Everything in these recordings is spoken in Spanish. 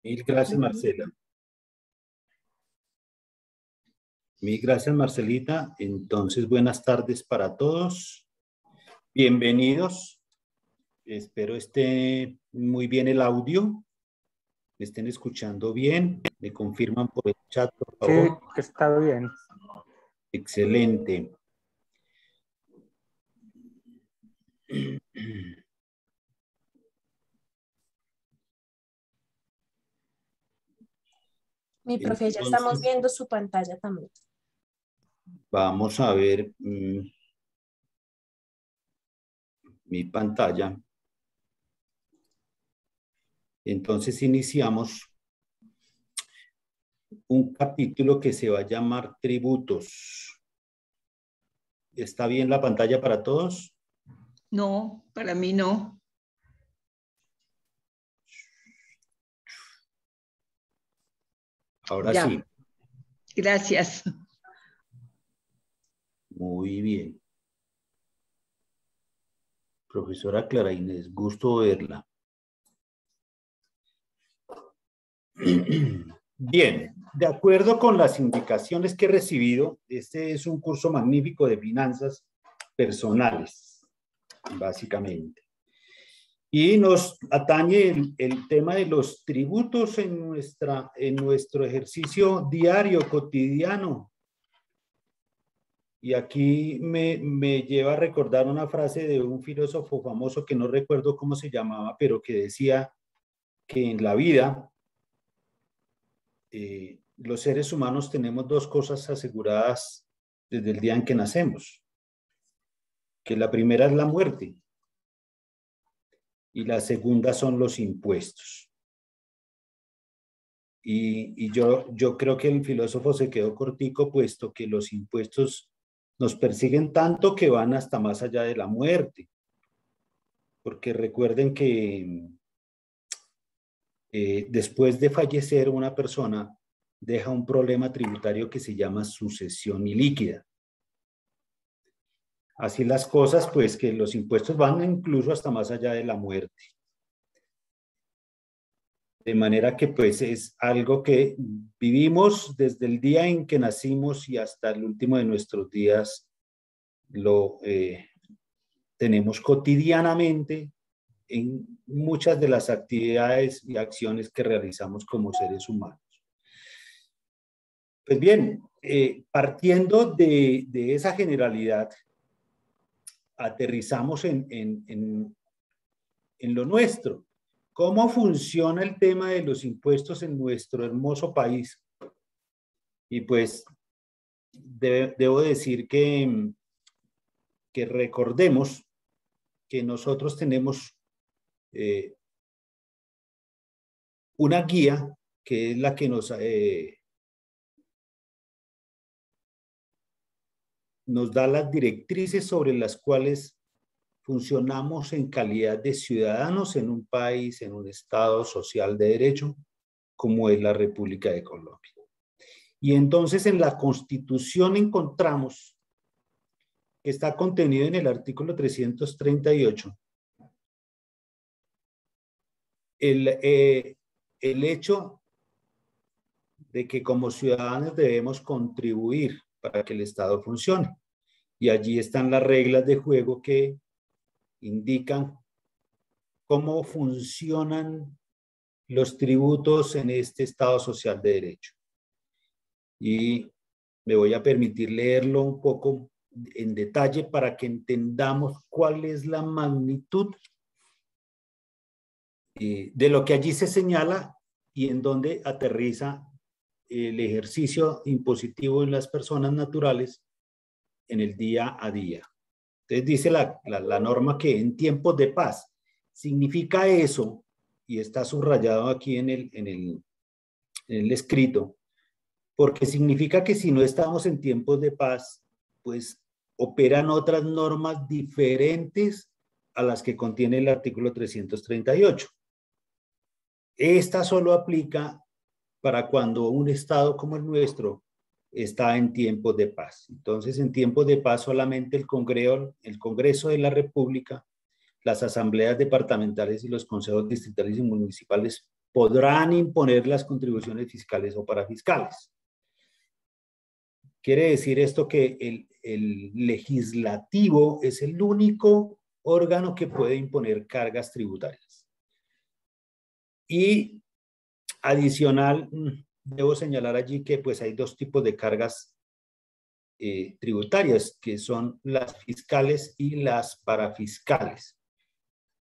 Mil gracias, Marcela. Mil gracias, Marcelita. Entonces, buenas tardes para todos. Bienvenidos. Espero esté muy bien el audio. Me estén escuchando bien. Me confirman por el chat, por favor. Sí, está bien. Excelente. Mi profe, ya estamos viendo su pantalla también. Vamos a ver mi pantalla. Entonces iniciamos un capítulo que se va a llamar tributos. ¿Está bien la pantalla para todos? No, para mí no. Ahora Ya. sí. Gracias. Muy bien. Profesora Clara Inés, gusto verla. Bien, de acuerdo con las indicaciones que he recibido, este es un curso magnífico de finanzas personales, básicamente. Y nos atañe el tema de los tributos en nuestro ejercicio diario, cotidiano. Y aquí me lleva a recordar una frase de un filósofo famoso que no recuerdo cómo se llamaba, pero que decía que en la vida los seres humanos tenemos dos cosas aseguradas desde el día en que nacemos. Que la primera es la muerte y la segunda son los impuestos. Y yo creo que el filósofo se quedó cortico, puesto que los impuestos nos persiguen tanto que van hasta más allá de la muerte. Porque recuerden que después de fallecer una persona deja un problema tributario que se llama sucesión ilíquida. Así las cosas, pues que los impuestos van incluso hasta más allá de la muerte. De manera que pues es algo que vivimos desde el día en que nacimos y hasta el último de nuestros días lo tenemos cotidianamente en muchas de las actividades y acciones que realizamos como seres humanos. Pues bien, partiendo de esa generalidad, aterrizamos en lo nuestro. ¿Cómo funciona el tema de los impuestos en nuestro hermoso país? Y pues debo decir que recordemos que nosotros tenemos una guía que es la que nos da las directrices sobre las cuales funcionamos en calidad de ciudadanos en un país, en un Estado social de derecho, como es la República de Colombia. Y entonces en la Constitución encontramos que está contenido en el artículo 338 el hecho de que como ciudadanos debemos contribuir para que el Estado funcione. Y allí están las reglas de juego que indican cómo funcionan los tributos en este Estado social de derecho. Y me voy a permitir leerlo un poco en detalle para que entendamos cuál es la magnitud de lo que allí se señala y en dónde aterriza el ejercicio impositivo en las personas naturales en el día a día. Entonces dice la norma que en tiempos de paz significa eso, y está subrayado aquí en el escrito, porque significa que si no estamos en tiempos de paz, pues operan otras normas diferentes a las que contiene el artículo 338. Esta solo aplica para cuando un Estado como el nuestro está en tiempos de paz. Entonces, en tiempos de paz solamente el Congreso de la República, las asambleas departamentales y los consejos distritales y municipales podrán imponer las contribuciones fiscales o parafiscales. Quiere decir esto que el legislativo es el único órgano que puede imponer cargas tributarias. Y adicional, debo señalar allí que pues hay dos tipos de cargas tributarias, que son las fiscales y las parafiscales.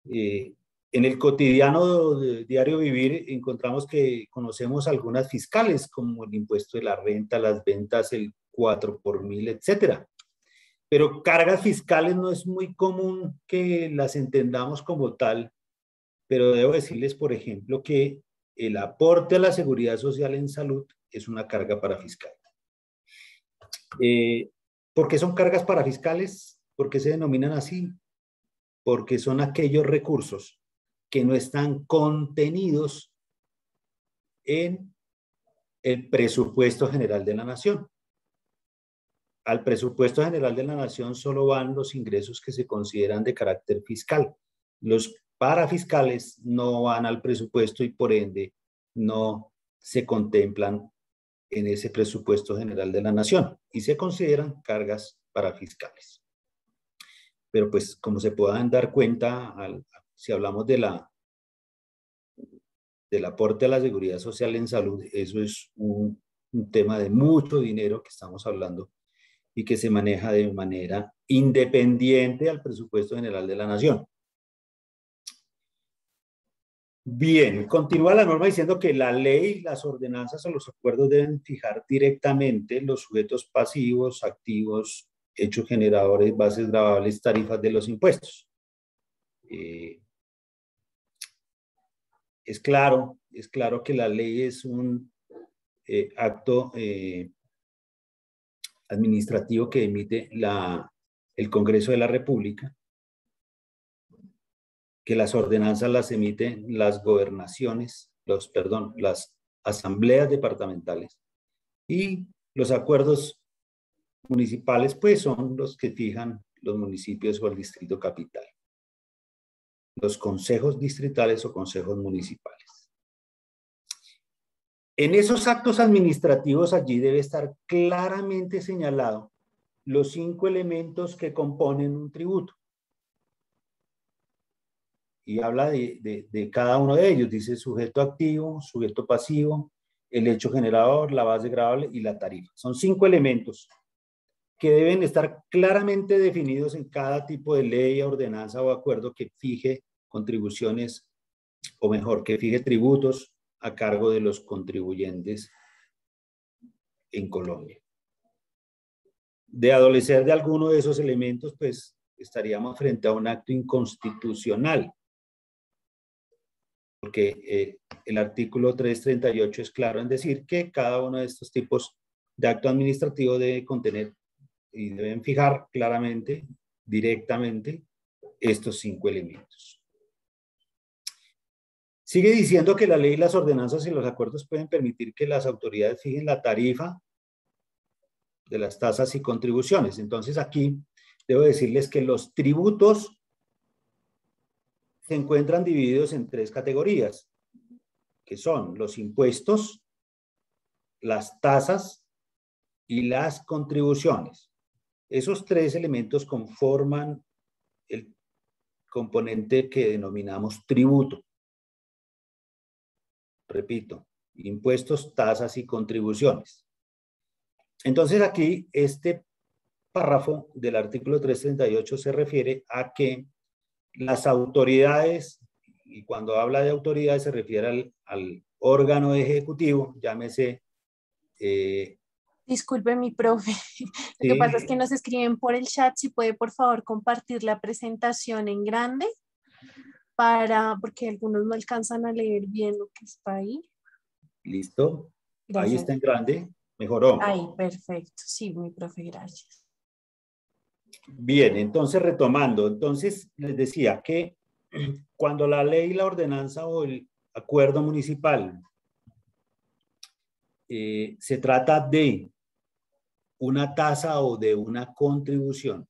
En el cotidiano diario vivir encontramos que conocemos algunas fiscales, como el impuesto de la renta, las ventas, el 4 por mil, etcétera. Pero cargas fiscales no es muy común que las entendamos como tal, pero debo decirles, por ejemplo, que el aporte a la seguridad social en salud es una carga parafiscal. ¿Por qué son cargas parafiscales? ¿Por qué se denominan así? Porque son aquellos recursos que no están contenidos en el presupuesto general de la nación. Al presupuesto general de la nación solo van los ingresos que se consideran de carácter fiscal. Los parafiscales no van al presupuesto y por ende no se contemplan en ese presupuesto general de la nación y se consideran cargas parafiscales. Pero pues como se puedan dar cuenta, si hablamos del aporte a la seguridad social en salud, eso es un tema de mucho dinero que estamos hablando y que se maneja de manera independiente al presupuesto general de la nación. Bien, continúa la norma diciendo que la ley, las ordenanzas o los acuerdos deben fijar directamente los sujetos pasivos, activos, hechos generadores, bases gravables, tarifas de los impuestos. Es claro que la ley es un acto administrativo que emite el Congreso de la República, que las ordenanzas las emiten las gobernaciones, las asambleas departamentales, y los acuerdos municipales pues son los que fijan los municipios o el distrito capital, los consejos distritales o consejos municipales. En esos actos administrativos allí debe estar claramente señalado los 5 elementos que componen un tributo. Y habla de cada uno de ellos. Dice sujeto activo, sujeto pasivo, el hecho generador, la base gravable y la tarifa. Son 5 elementos que deben estar claramente definidos en cada tipo de ley, ordenanza o acuerdo que fije contribuciones, o mejor, que fije tributos a cargo de los contribuyentes en Colombia. De adolecer de alguno de esos elementos, pues estaríamos frente a un acto inconstitucional, porque el artículo 338 es claro en decir que cada uno de estos tipos de acto administrativo debe contener y deben fijar claramente, directamente, estos 5 elementos. Sigue diciendo que la ley, las ordenanzas y los acuerdos pueden permitir que las autoridades fijen la tarifa de las tasas y contribuciones. Entonces aquí debo decirles que los tributos se encuentran divididos en 3 categorías, que son los impuestos, las tasas y las contribuciones. Esos 3 elementos conforman el componente que denominamos tributo. Repito, impuestos, tasas y contribuciones. Entonces aquí este párrafo del artículo 338 se refiere a que las autoridades, y cuando habla de autoridades se refiere al órgano ejecutivo, llámese... Disculpe, mi profe. Lo que pasa es que nos escriben por el chat, si puede por favor compartir la presentación en grande, porque algunos no alcanzan a leer bien lo que está ahí. Listo. Gracias. Ahí está en grande. Mejoró. Ahí, perfecto. Sí, mi profe, gracias. Bien, entonces retomando. Entonces les decía que cuando la ley, la ordenanza o el acuerdo municipal se trata de una tasa o de una contribución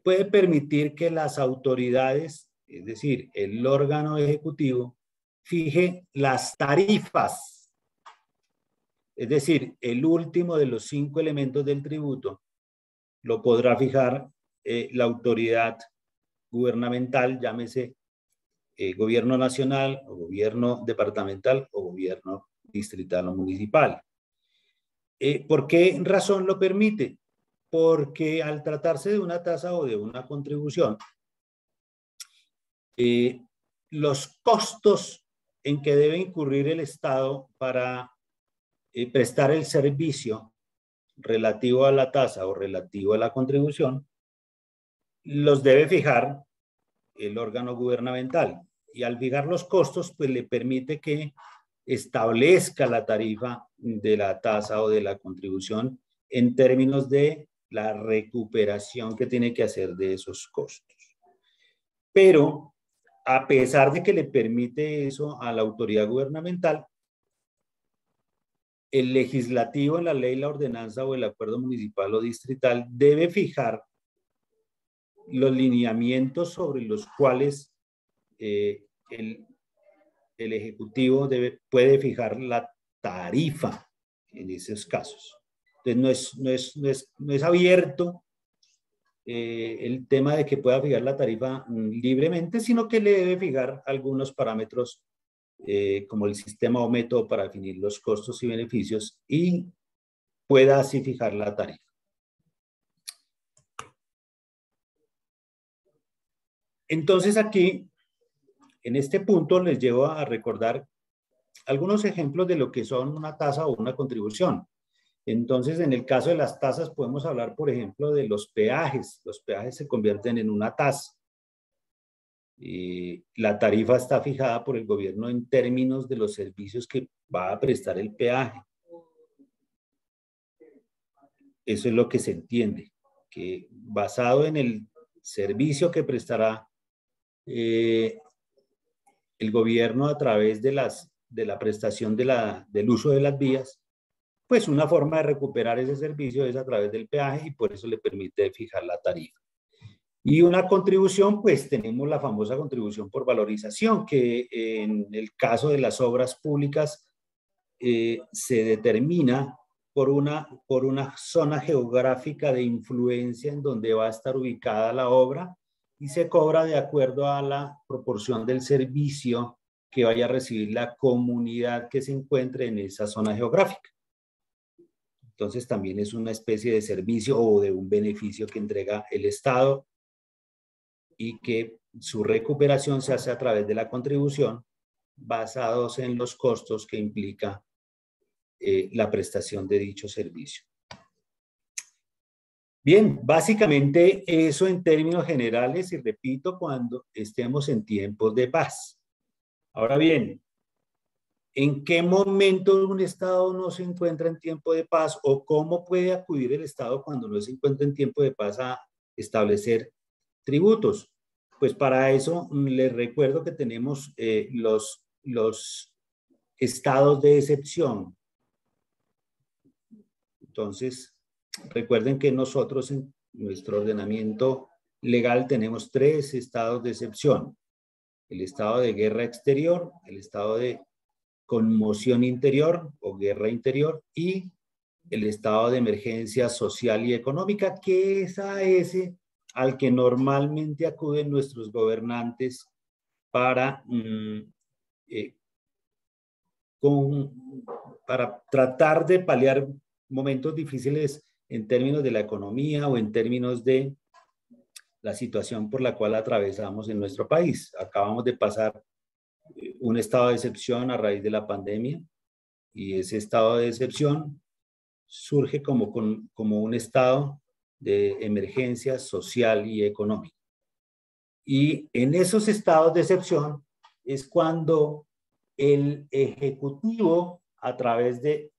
puede permitir que las autoridades, es decir, el órgano ejecutivo, fije las tarifas. Es decir, el último de los 5 elementos del tributo lo podrá fijar la autoridad gubernamental, llámese gobierno nacional o gobierno departamental o gobierno distrital o municipal. ¿Por qué razón lo permite? Porque al tratarse de una tasa o de una contribución, los costos en que debe incurrir el Estado para prestar el servicio relativo a la tasa o relativo a la contribución, los debe fijar el órgano gubernamental. Y al fijar los costos, pues le permite que establezca la tarifa de la tasa o de la contribución en términos de la recuperación que tiene que hacer de esos costos. Pero, a pesar de que le permite eso a la autoridad gubernamental, el legislativo en la ley, la ordenanza o el acuerdo municipal o distrital debe fijar los lineamientos sobre los cuales el Ejecutivo puede fijar la tarifa en esos casos. Entonces, no es abierto el tema de que pueda fijar la tarifa libremente, sino que le debe fijar algunos parámetros como el sistema o método para definir los costos y beneficios y pueda así fijar la tarifa. Entonces aquí, en este punto, les llevo a recordar algunos ejemplos de lo que son una tasa o una contribución. Entonces, en el caso de las tasas, podemos hablar, por ejemplo, de los peajes. Los peajes se convierten en una tasa. La tarifa está fijada por el gobierno en términos de los servicios que va a prestar el peaje. Eso es lo que se entiende, que basado en el servicio que prestará el gobierno a través de la prestación del uso de las vías, pues una forma de recuperar ese servicio es a través del peaje y por eso le permite fijar la tarifa. Y una contribución, pues tenemos la famosa contribución por valorización, que en el caso de las obras públicas se determina por una zona geográfica de influencia en donde va a estar ubicada la obra y se cobra de acuerdo a la proporción del servicio que vaya a recibir la comunidad que se encuentre en esa zona geográfica. Entonces también es una especie de servicio o de un beneficio que entrega el Estado y que su recuperación se hace a través de la contribución basados en los costos que implica la prestación de dicho servicio. Bien, básicamente eso en términos generales y repito, cuando estemos en tiempos de paz. Ahora bien, ¿en qué momento un Estado no se encuentra en tiempo de paz o cómo puede acudir el Estado cuando no se encuentra en tiempo de paz a establecer tributos? Pues para eso les recuerdo que tenemos los estados de excepción. Entonces, recuerden que nosotros en nuestro ordenamiento legal tenemos 3 estados de excepción. El estado de guerra exterior, el estado de conmoción interior o guerra interior y el estado de emergencia social y económica, que es a ese al que normalmente acuden nuestros gobernantes para tratar de paliar momentos difíciles en términos de la economía o en términos de la situación por la cual atravesamos en nuestro país. Acabamos de pasar un estado de excepción a raíz de la pandemia y ese estado de excepción surge como un estado de emergencia social y económica. Y en esos estados de excepción es cuando el Ejecutivo, a través de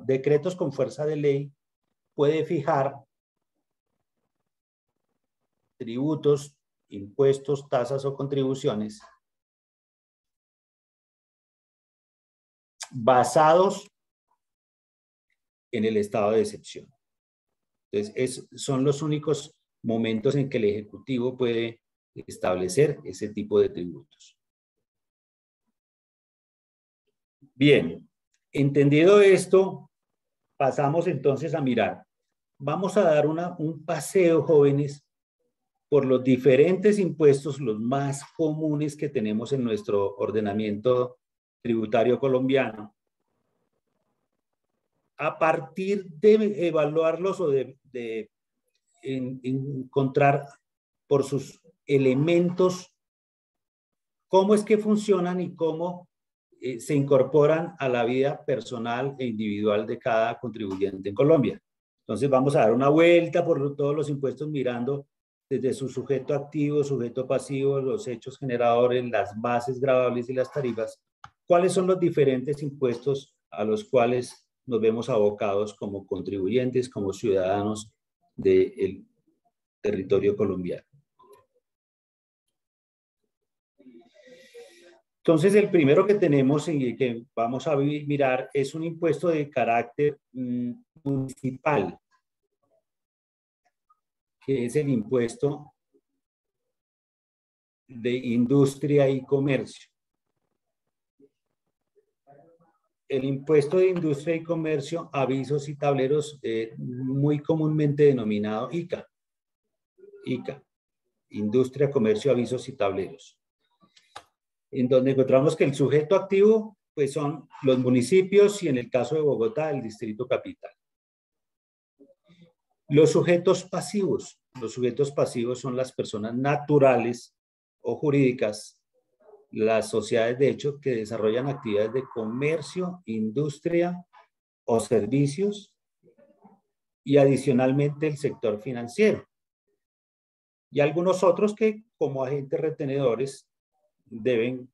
decretos con fuerza de ley, puede fijar tributos, impuestos, tasas o contribuciones basados en el estado de excepción. Entonces, son los únicos momentos en que el Ejecutivo puede establecer ese tipo de tributos. Bien, entendido esto, pasamos entonces a mirar. Vamos a dar un paseo, jóvenes, por los diferentes impuestos, los más comunes que tenemos en nuestro ordenamiento tributario colombiano, a partir de evaluarlos o de encontrar por sus elementos cómo es que funcionan y cómo se incorporan a la vida personal e individual de cada contribuyente en Colombia. Entonces vamos a dar una vuelta por todos los impuestos mirando desde su sujeto activo, sujeto pasivo, los hechos generadores, las bases gravables y las tarifas. ¿Cuáles son los diferentes impuestos a los cuales nos vemos abocados como contribuyentes, como ciudadanos del territorio colombiano? Entonces, el primero que tenemos y que vamos a mirar es un impuesto de carácter municipal, que es el impuesto de industria y comercio. El impuesto de industria y comercio, avisos y tableros, muy comúnmente denominado ICA. ICA, industria, comercio, avisos y tableros. En donde encontramos que el sujeto activo pues son los municipios y en el caso de Bogotá, el distrito capital. Los sujetos pasivos son las personas naturales o jurídicas, las sociedades de hecho que desarrollan actividades de comercio, industria o servicios y adicionalmente el sector financiero. Y algunos otros que como agentes retenedores deben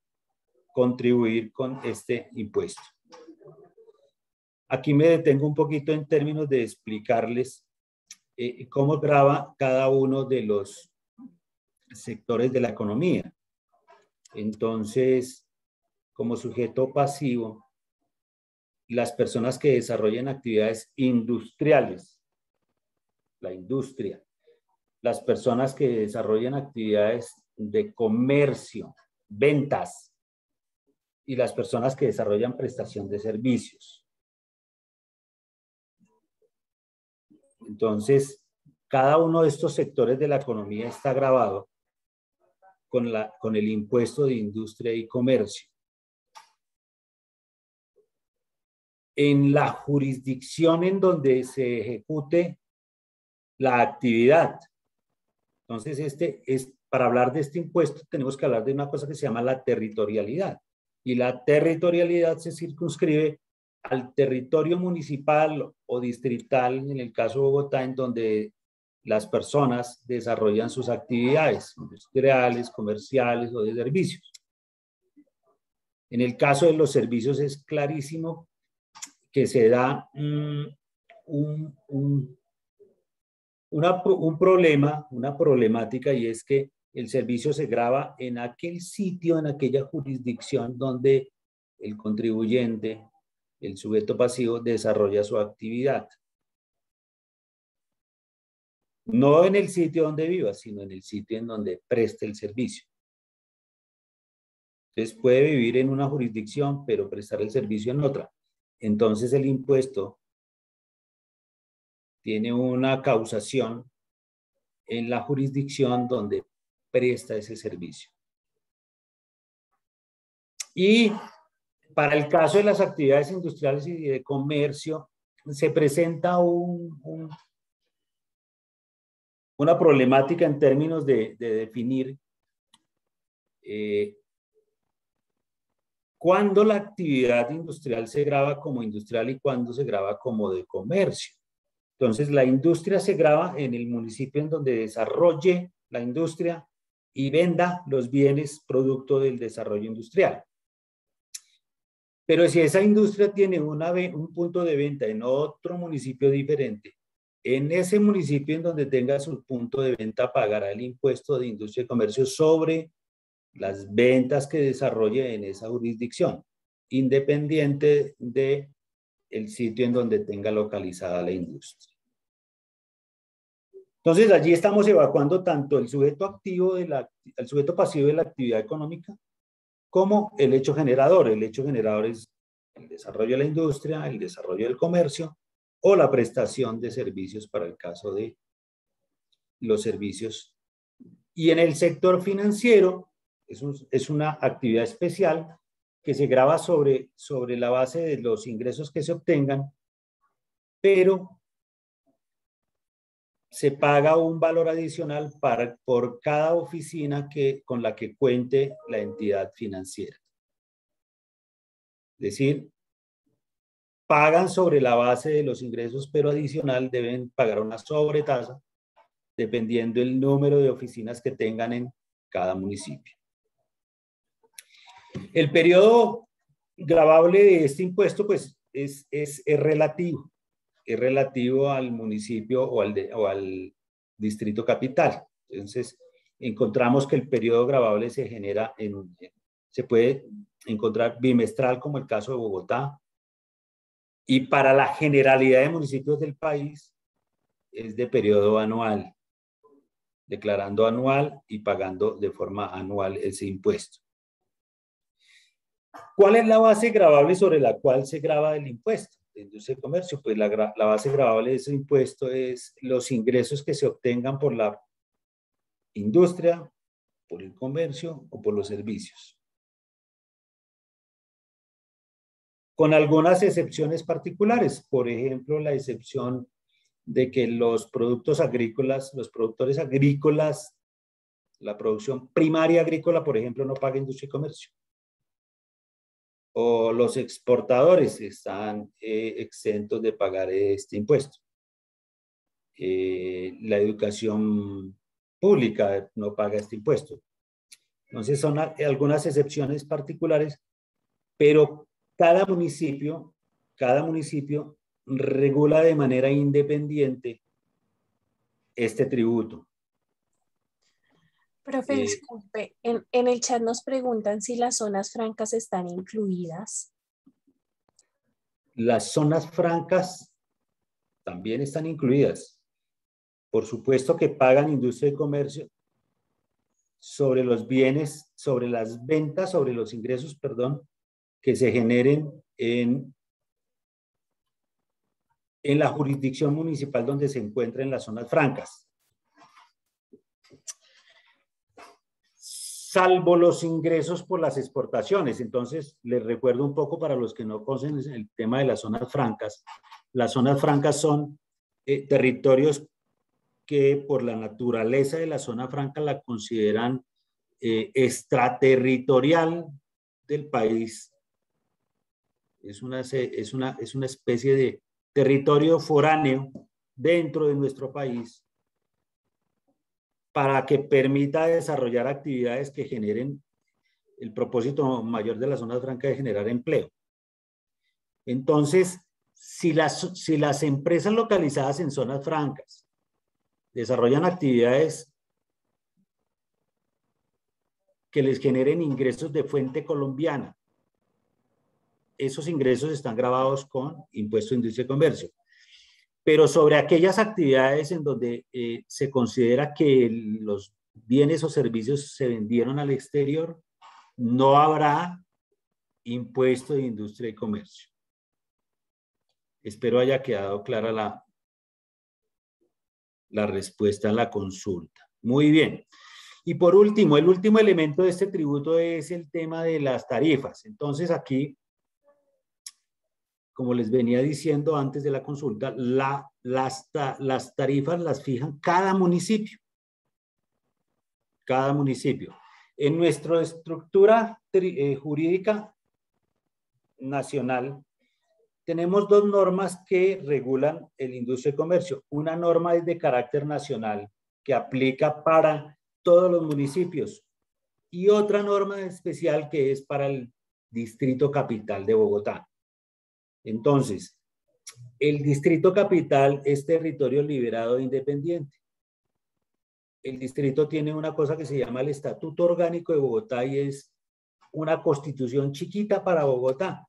contribuir con este impuesto. Aquí me detengo un poquito en términos de explicarles cómo grava cada uno de los sectores de la economía. Entonces, como sujeto pasivo, las personas que desarrollan actividades industriales, la industria, las personas que desarrollan actividades de comercio, ventas, y las personas que desarrollan prestación de servicios. Entonces, cada uno de estos sectores de la economía está gravado con el impuesto de industria y comercio. En la jurisdicción en donde se ejecute la actividad. Entonces, para hablar de este impuesto tenemos que hablar de una cosa que se llama la territorialidad. Y la territorialidad se circunscribe al territorio municipal o distrital, en el caso de Bogotá, en donde las personas desarrollan sus actividades industriales, comerciales o de servicios. En el caso de los servicios es clarísimo que se da una problemática, y es que el servicio se grava en aquel sitio, en aquella jurisdicción donde el contribuyente, el sujeto pasivo, desarrolla su actividad. No en el sitio donde viva, sino en el sitio en donde preste el servicio. Entonces puede vivir en una jurisdicción, pero prestar el servicio en otra. Entonces el impuesto tiene una causación en la jurisdicción donde presta ese servicio. Y para el caso de las actividades industriales y de comercio, se presenta una problemática en términos de definir cuándo la actividad industrial se grava como industrial y cuándo se grava como de comercio. Entonces, la industria se grava en el municipio en donde desarrolle la industria y venda los bienes producto del desarrollo industrial. Pero si esa industria tiene un punto de venta en otro municipio diferente, en ese municipio en donde tenga su punto de venta pagará el impuesto de industria y comercio sobre las ventas que desarrolle en esa jurisdicción, independiente de el sitio en donde tenga localizada la industria. Entonces, allí estamos evacuando tanto el sujeto activo el sujeto pasivo de la actividad económica como el hecho generador. El hecho generador es el desarrollo de la industria, el desarrollo del comercio o la prestación de servicios para el caso de los servicios. Y en el sector financiero es una actividad especial que se grava sobre la base de los ingresos que se obtengan, pero se paga un valor adicional por cada oficina con la que cuente la entidad financiera. Es decir, pagan sobre la base de los ingresos, pero adicional deben pagar una sobretasa dependiendo del número de oficinas que tengan en cada municipio. El periodo gravable de este impuesto pues es relativo. Es relativo al municipio o al distrito capital. Entonces, encontramos que el periodo gravable se genera se puede encontrar bimestral, como el caso de Bogotá, y para la generalidad de municipios del país es de periodo anual, declarando anual y pagando de forma anual ese impuesto. ¿Cuál es la base gravable sobre la cual se grava el impuesto de industria y comercio? Pues la base gravable de ese impuesto es los ingresos que se obtengan por la industria, por el comercio o por los servicios. Con algunas excepciones particulares, por ejemplo, la excepción de que los productos agrícolas, los productores agrícolas, la producción primaria agrícola, por ejemplo, no paga industria y comercio. O los exportadores están exentos de pagar este impuesto. La educación pública no paga este impuesto. Entonces son algunas excepciones particulares, pero cada municipio regula de manera independiente este tributo. Profe, disculpe, en el chat nos preguntan si las zonas francas están incluidas. Las zonas francas también están incluidas. Por supuesto que pagan industria y comercio sobre los bienes, sobre las ventas, sobre los ingresos, perdón, que se generen en la jurisdicción municipal donde se encuentren las zonas francas. Salvo los ingresos por las exportaciones. Entonces, les recuerdo un poco para los que no conocen el tema de las zonas francas. Las zonas francas son territorios que por la naturaleza de la zona franca la consideran extraterritorial del país. Es una especie de territorio foráneo dentro de nuestro país para que permita desarrollar actividades que generen el propósito mayor de la zona franca de generar empleo. Entonces, si las empresas localizadas en zonas francas desarrollan actividades que les generen ingresos de fuente colombiana, esos ingresos están gravados con impuesto de industria y comercio. Pero sobre aquellas actividades en donde se considera que los bienes o servicios se vendieron al exterior, no habrá impuesto de industria y comercio. Espero haya quedado clara la respuesta a la consulta. Muy bien. Y por último, el último elemento de este tributo es el tema de las tarifas. Entonces aquí, como les venía diciendo antes de la consulta, las tarifas las fijan cada municipio. Cada municipio. En nuestra estructura jurídica nacional, tenemos dos normas que regulan el industria y comercio. Una norma es de carácter nacional, que aplica para todos los municipios, y otra norma especial que es para el Distrito Capital de Bogotá. Entonces, el Distrito Capital es territorio liberado e independiente. El distrito tiene una cosa que se llama el Estatuto Orgánico de Bogotá y es una constitución chiquita para Bogotá.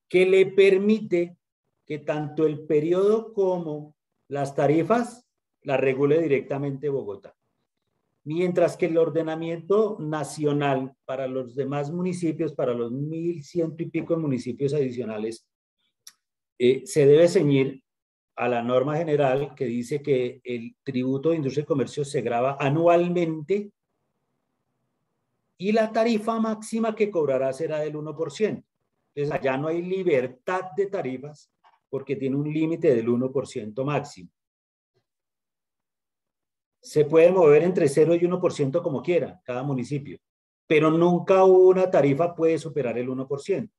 que le permite que tanto el periodo como las tarifas las regule directamente Bogotá. Mientras que el ordenamiento nacional para los demás municipios, para los 1.100 y pico municipios adicionales, se debe ceñir a la norma general que dice que el tributo de industria y comercio se grava anualmente y la tarifa máxima que cobrará será del 1%. Entonces, allá no hay libertad de tarifas porque tiene un límite del 1% máximo. Se puede mover entre 0 y 1% como quiera, cada municipio, pero nunca una tarifa puede superar el 1%.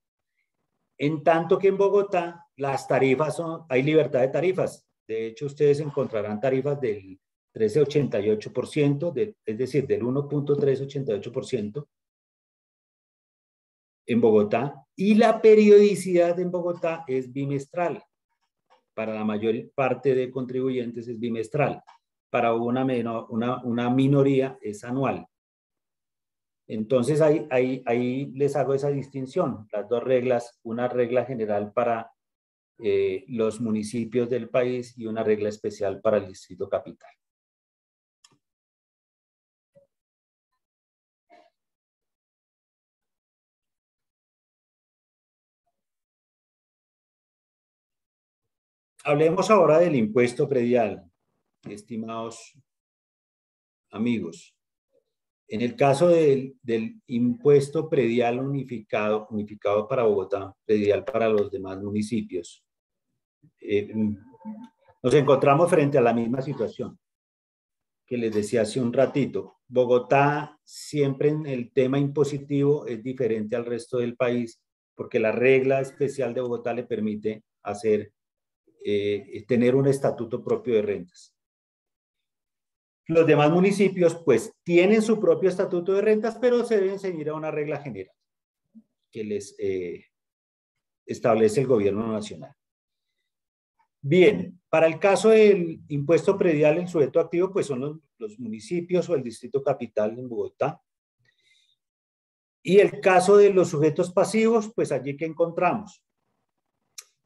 En tanto que en Bogotá, las tarifas hay libertad de tarifas. De hecho, ustedes encontrarán tarifas del 13,88%, es decir, del 1,388% en Bogotá, y la periodicidad en Bogotá es bimestral. Para la mayor parte de contribuyentes es bimestral. Para una minoría es anual. Entonces ahí les hago esa distinción, las dos reglas, una regla general para los municipios del país y una regla especial para el Distrito Capital. Hablemos ahora del impuesto predial, estimados amigos. En el caso del impuesto predial unificado para Bogotá, predial para los demás municipios, nos encontramos frente a la misma situación que les decía hace un ratito. Bogotá siempre en el tema impositivo es diferente al resto del país porque la regla especial de Bogotá le permite tener un estatuto propio de rentas. Los demás municipios pues tienen su propio estatuto de rentas, pero se deben ceñir a una regla general que les establece el gobierno nacional. Bien, para el caso del impuesto predial, el sujeto activo pues son los municipios o el Distrito Capital en Bogotá. Y el caso de los sujetos pasivos, pues allí que encontramos.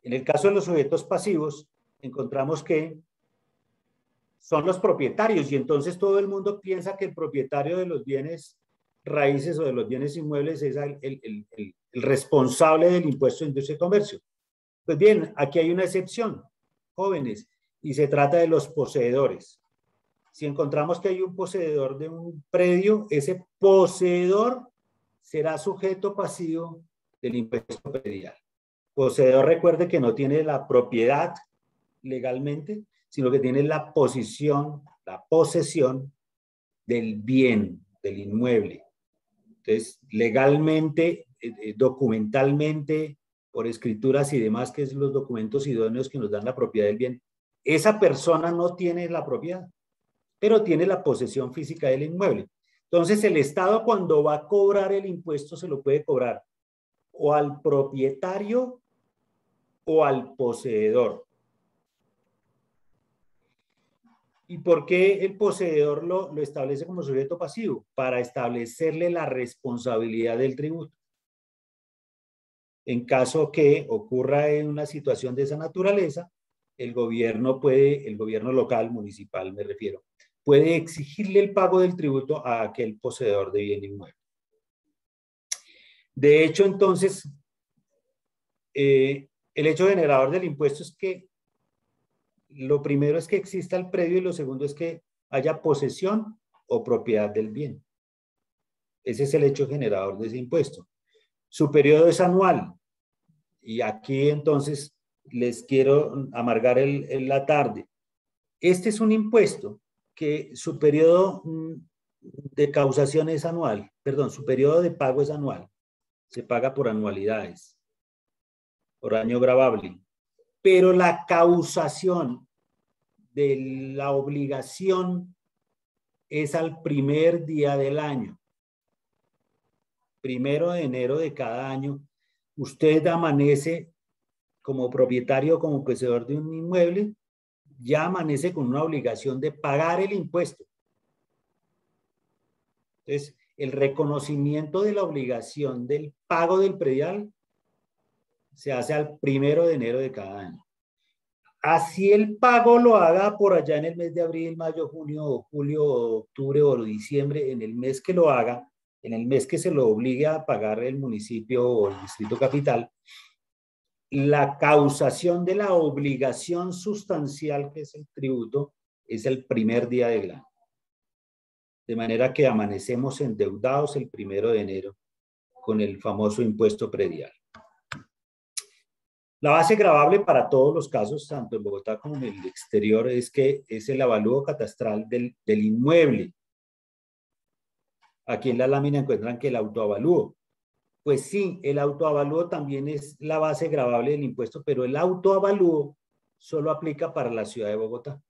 En el caso de los sujetos pasivos, encontramos que son los propietarios y entonces todo el mundo piensa que el propietario de los bienes raíces o de los bienes inmuebles es el responsable del impuesto de industria y comercio. Pues bien, aquí hay una excepción, jóvenes, y se trata de los poseedores. Si encontramos que hay un poseedor de un predio, ese poseedor será sujeto pasivo del impuesto predial. Poseedor, recuerde que no tiene la propiedad legalmente, sino que tiene la posesión del bien, del inmueble. Entonces, legalmente, documentalmente, por escrituras y demás, que es los documentos idóneos que nos dan la propiedad del bien, esa persona no tiene la propiedad, pero tiene la posesión física del inmueble. Entonces, el Estado cuando va a cobrar el impuesto se lo puede cobrar o al propietario o al poseedor. ¿Y por qué el poseedor lo establece como sujeto pasivo? Para establecerle la responsabilidad del tributo. En caso que ocurra en una situación de esa naturaleza, el gobierno local, municipal me refiero, puede exigirle el pago del tributo a aquel poseedor de bien inmueble. De hecho, entonces, el hecho generador del impuesto es que lo primero es que exista el predio y lo segundo es que haya posesión o propiedad del bien. Ese es el hecho generador de ese impuesto. Su periodo es anual. Y aquí entonces les quiero amargar la tarde. Este es un impuesto que su periodo de causación es anual. Perdón, su periodo de pago es anual. Se paga por anualidades, por año gravable. Pero la causación de la obligación es al primer día del año. 1 de enero de cada año, usted amanece como propietario, como poseedor de un inmueble, ya amanece con una obligación de pagar el impuesto. Entonces, el reconocimiento de la obligación del pago del predial se hace al 1 de enero de cada año. Así el pago lo haga por allá en el mes de abril, mayo, junio, julio, octubre o diciembre, en el mes que lo haga, en el mes que se lo obligue a pagar el municipio o el distrito capital, la causación de la obligación sustancial, que es el tributo, es el primer día del año. De manera que amanecemos endeudados el 1 de enero con el famoso impuesto predial. La base gravable para todos los casos, tanto en Bogotá como en el exterior, es el avalúo catastral del inmueble. Aquí en la lámina encuentran que el autoavalúo. Pues sí, el autoavalúo también es la base gravable del impuesto, pero el autoavalúo solo aplica para la ciudad de Bogotá.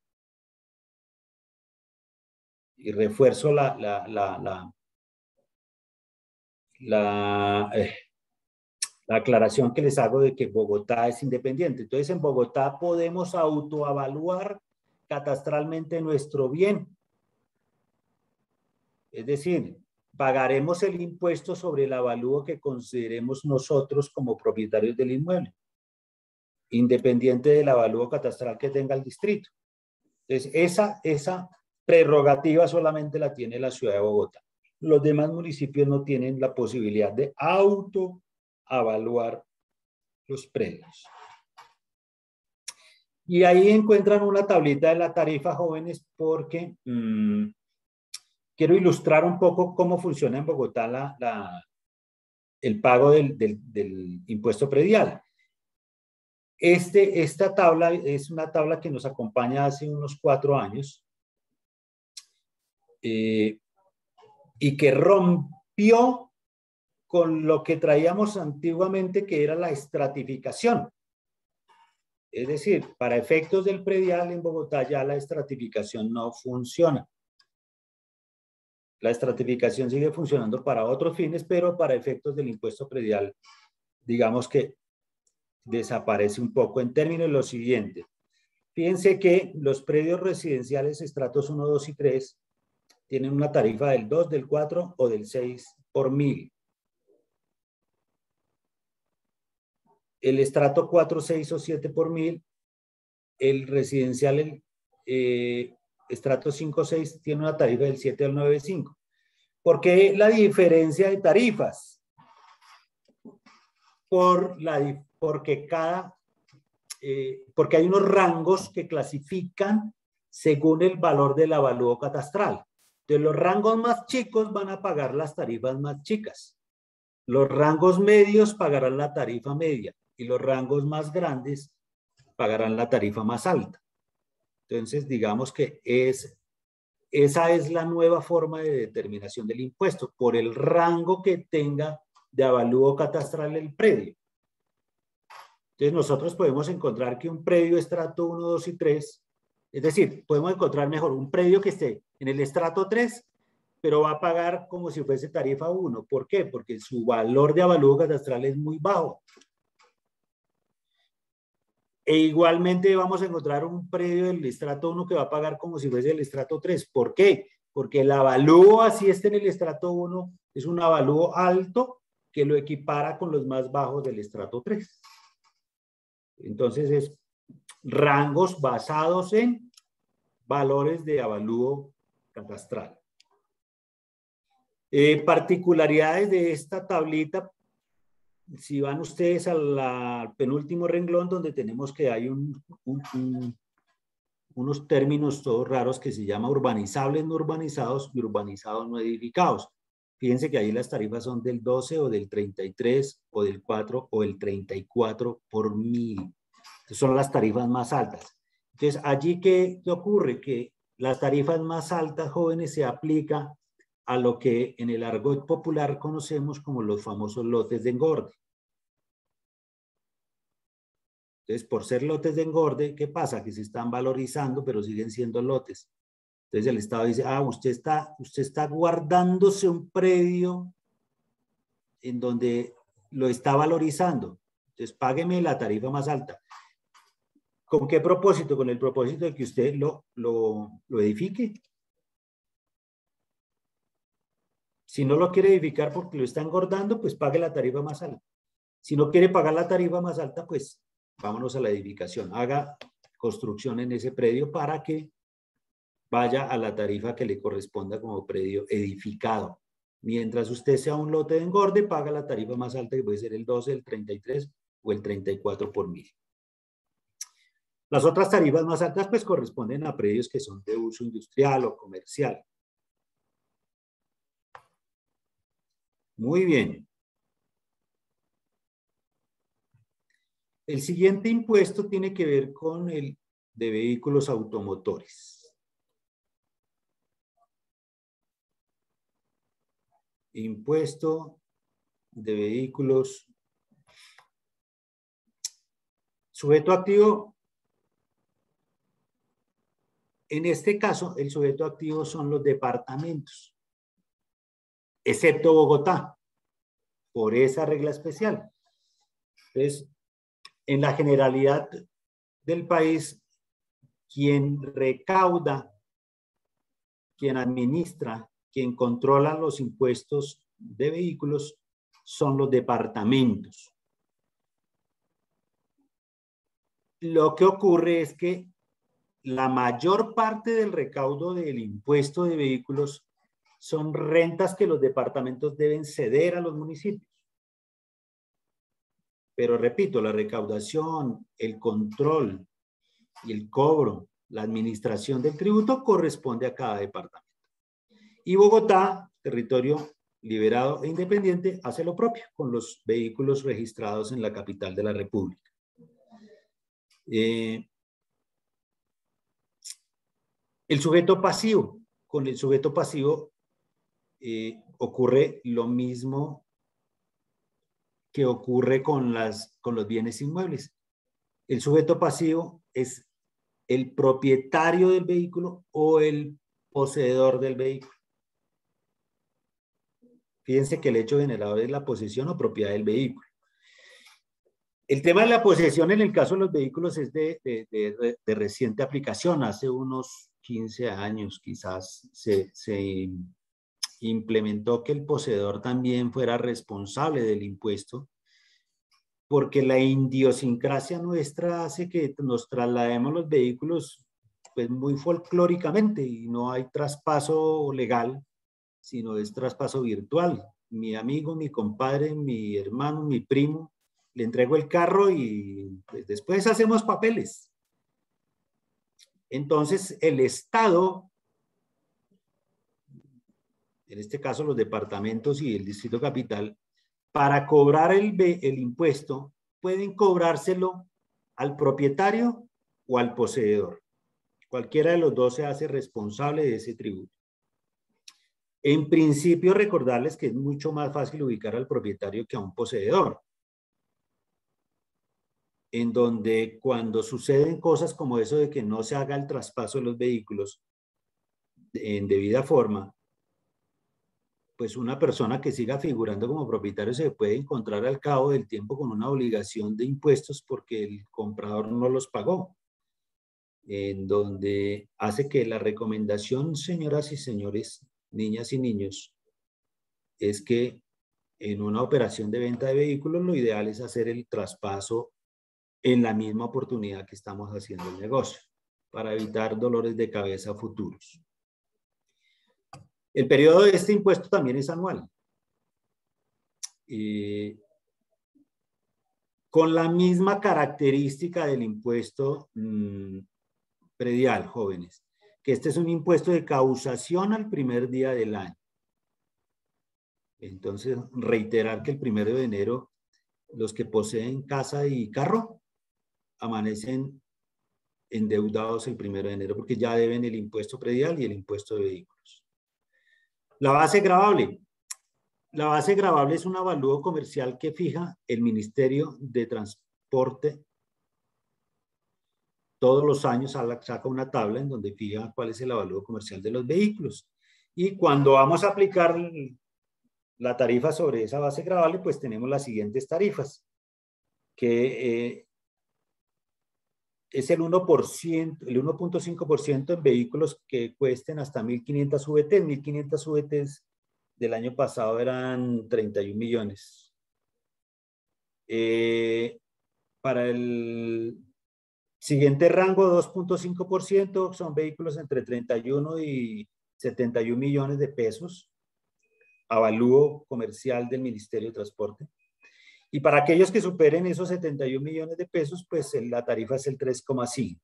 Y refuerzo la aclaración que les hago de que Bogotá es independiente. Entonces, en Bogotá podemos autoavaluar catastralmente nuestro bien. Es decir, pagaremos el impuesto sobre el avalúo que consideremos nosotros como propietarios del inmueble, independiente del avalúo catastral que tenga el distrito. Entonces, esa prerrogativa solamente la tiene la ciudad de Bogotá. Los demás municipios no tienen la posibilidad de autoavaluar los predios. Y ahí encuentran una tablita de la tarifa, jóvenes, porque quiero ilustrar un poco cómo funciona en Bogotá el pago del impuesto predial. Esta tabla es una tabla que nos acompaña hace unos 4 años y que rompió con lo que traíamos antiguamente, que era la estratificación. Es decir, para efectos del predial en Bogotá ya la estratificación no funciona. La estratificación sigue funcionando para otros fines, pero para efectos del impuesto predial, digamos que desaparece un poco en términos de lo siguiente. Fíjense que los predios residenciales estratos 1, 2 y 3 tienen una tarifa del 2, del 4 o del 6 por 1000. El estrato 4, 6 o 7 por 1000, el residencial, estrato 5, 6 tiene una tarifa del 7 al 9,5. ¿Por qué la diferencia de tarifas? Porque hay unos rangos que clasifican según el valor del avalúo catastral. Entonces, los rangos más chicos van a pagar las tarifas más chicas. Los rangos medios pagarán la tarifa media y los rangos más grandes pagarán la tarifa más alta. Entonces, digamos que esa es la nueva forma de determinación del impuesto, por el rango que tenga de avalúo catastral el predio. Entonces, nosotros podemos encontrar que un predio estrato 1, 2 y 3, es decir, podemos encontrar mejor un predio que esté en el estrato 3, pero va a pagar como si fuese tarifa 1. ¿Por qué? Porque su valor de avalúo catastral es muy bajo. E igualmente vamos a encontrar un predio del estrato 1 que va a pagar como si fuese el estrato 3. ¿Por qué? Porque el avalúo, así esté en el estrato 1, es un avalúo alto que lo equipara con los más bajos del estrato 3. Entonces es rangos basados en valores de avalúo catastral. Particularidades de esta tablita. Si van ustedes al penúltimo renglón, donde tenemos que hay unos términos todos raros que se llama urbanizables no urbanizados y urbanizados no edificados. Fíjense que ahí las tarifas son del 12 o del 33 o del 4 o el 34 por 1000. Son las tarifas más altas. Entonces, allí, ¿qué ocurre? Que las tarifas más altas, jóvenes, se aplica a lo que en el argot popular conocemos como los famosos lotes de engorde. Entonces, por ser lotes de engorde, ¿qué pasa? Que se están valorizando, pero siguen siendo lotes. Entonces, el Estado dice, usted está guardándose un predio en donde lo está valorizando. Entonces, págueme la tarifa más alta. ¿Con qué propósito? Con el propósito de que usted lo edifique. Si no lo quiere edificar porque lo está engordando, pues pague la tarifa más alta. Si no quiere pagar la tarifa más alta, pues vámonos a la edificación. Haga construcción en ese predio para que vaya a la tarifa que le corresponda como predio edificado. Mientras usted sea un lote de engorde, paga la tarifa más alta, que puede ser el 12, el 33 o el 34 por mil. Las otras tarifas más altas pues corresponden a predios que son de uso industrial o comercial. Muy bien. El siguiente impuesto tiene que ver con el de vehículos automotores. Impuesto de vehículos. Sujeto activo. En este caso, el sujeto activo son los departamentos, excepto Bogotá, por esa regla especial. Entonces, en la generalidad del país, quien recauda, quien administra, quien controla los impuestos de vehículos son los departamentos. Lo que ocurre es que la mayor parte del recaudo del impuesto de vehículos son rentas que los departamentos deben ceder a los municipios. Pero repito, la recaudación, el control y el cobro, la administración del tributo corresponde a cada departamento. Y Bogotá, territorio liberado e independiente, hace lo propio con los vehículos registrados en la capital de la República. El sujeto pasivo. Con el sujeto pasivo ocurre lo mismo que ocurre con los bienes inmuebles. El sujeto pasivo es el propietario del vehículo o el poseedor del vehículo. Fíjense que el hecho generador es la posesión o propiedad del vehículo. El tema de la posesión en el caso de los vehículos es de reciente aplicación. Hace unos 15 años quizás se implementó que el poseedor también fuera responsable del impuesto, porque la idiosincrasia nuestra hace que nos traslademos los vehículos pues muy folclóricamente y no hay traspaso legal, sino es traspaso virtual. Mi amigo, mi compadre, mi hermano, mi primo, le entrego el carro y pues, después hacemos papeles. Entonces el Estado, en este caso los departamentos y el Distrito Capital, para cobrar el impuesto, pueden cobrárselo al propietario o al poseedor. Cualquiera de los dos se hace responsable de ese tributo. En principio, recordarles que es mucho más fácil ubicar al propietario que a un poseedor, en donde cuando suceden cosas como eso de que no se haga el traspaso de los vehículos en debida forma, pues una persona que siga figurando como propietario se puede encontrar al cabo del tiempo con una obligación de impuestos porque el comprador no los pagó. En donde hace que la recomendación, señoras y señores, niñas y niños, es que en una operación de venta de vehículos lo ideal es hacer el traspaso en la misma oportunidad que estamos haciendo el negocio, para evitar dolores de cabeza futuros. El periodo de este impuesto también es anual. Con la misma característica del impuesto predial, jóvenes, que este es un impuesto de causación al primer día del año. Entonces, reiterar que el 1 de enero, los que poseen casa y carro amanecen endeudados el 1 de enero porque ya deben el impuesto predial y el impuesto de vehículos. La base gravable. La base gravable es un avalúo comercial que fija el Ministerio de Transporte. Todos los años saca una tabla en donde fija cuál es el avalúo comercial de los vehículos. Y cuando vamos a aplicar la tarifa sobre esa base gravable, pues tenemos las siguientes tarifas, que es el 1%, el 1.5% en vehículos que cuesten hasta 1.500 VT. 1.500 VT del año pasado eran 31 millones. Para el siguiente rango, 2.5%, son vehículos entre 31 y 71 millones de pesos, avalúo comercial del Ministerio de Transporte. Y para aquellos que superen esos 71 millones de pesos, pues la tarifa es el 3,5.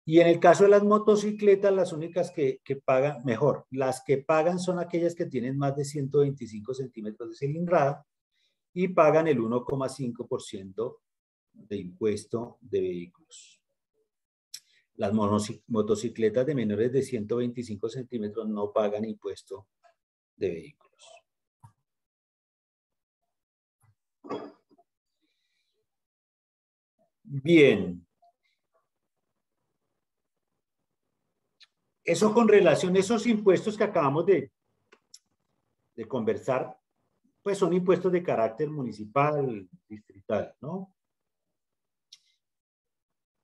Y en el caso de las motocicletas, las únicas que pagan, mejor, las que pagan son aquellas que tienen más de 125 centímetros de cilindrada y pagan el 1,5% de impuesto de vehículos. Las motocicletas de menores de 125 centímetros no pagan impuesto de vehículos. Bien. Eso con relación a esos impuestos que acabamos de conversar, pues son impuestos de carácter municipal, distrital, ¿no?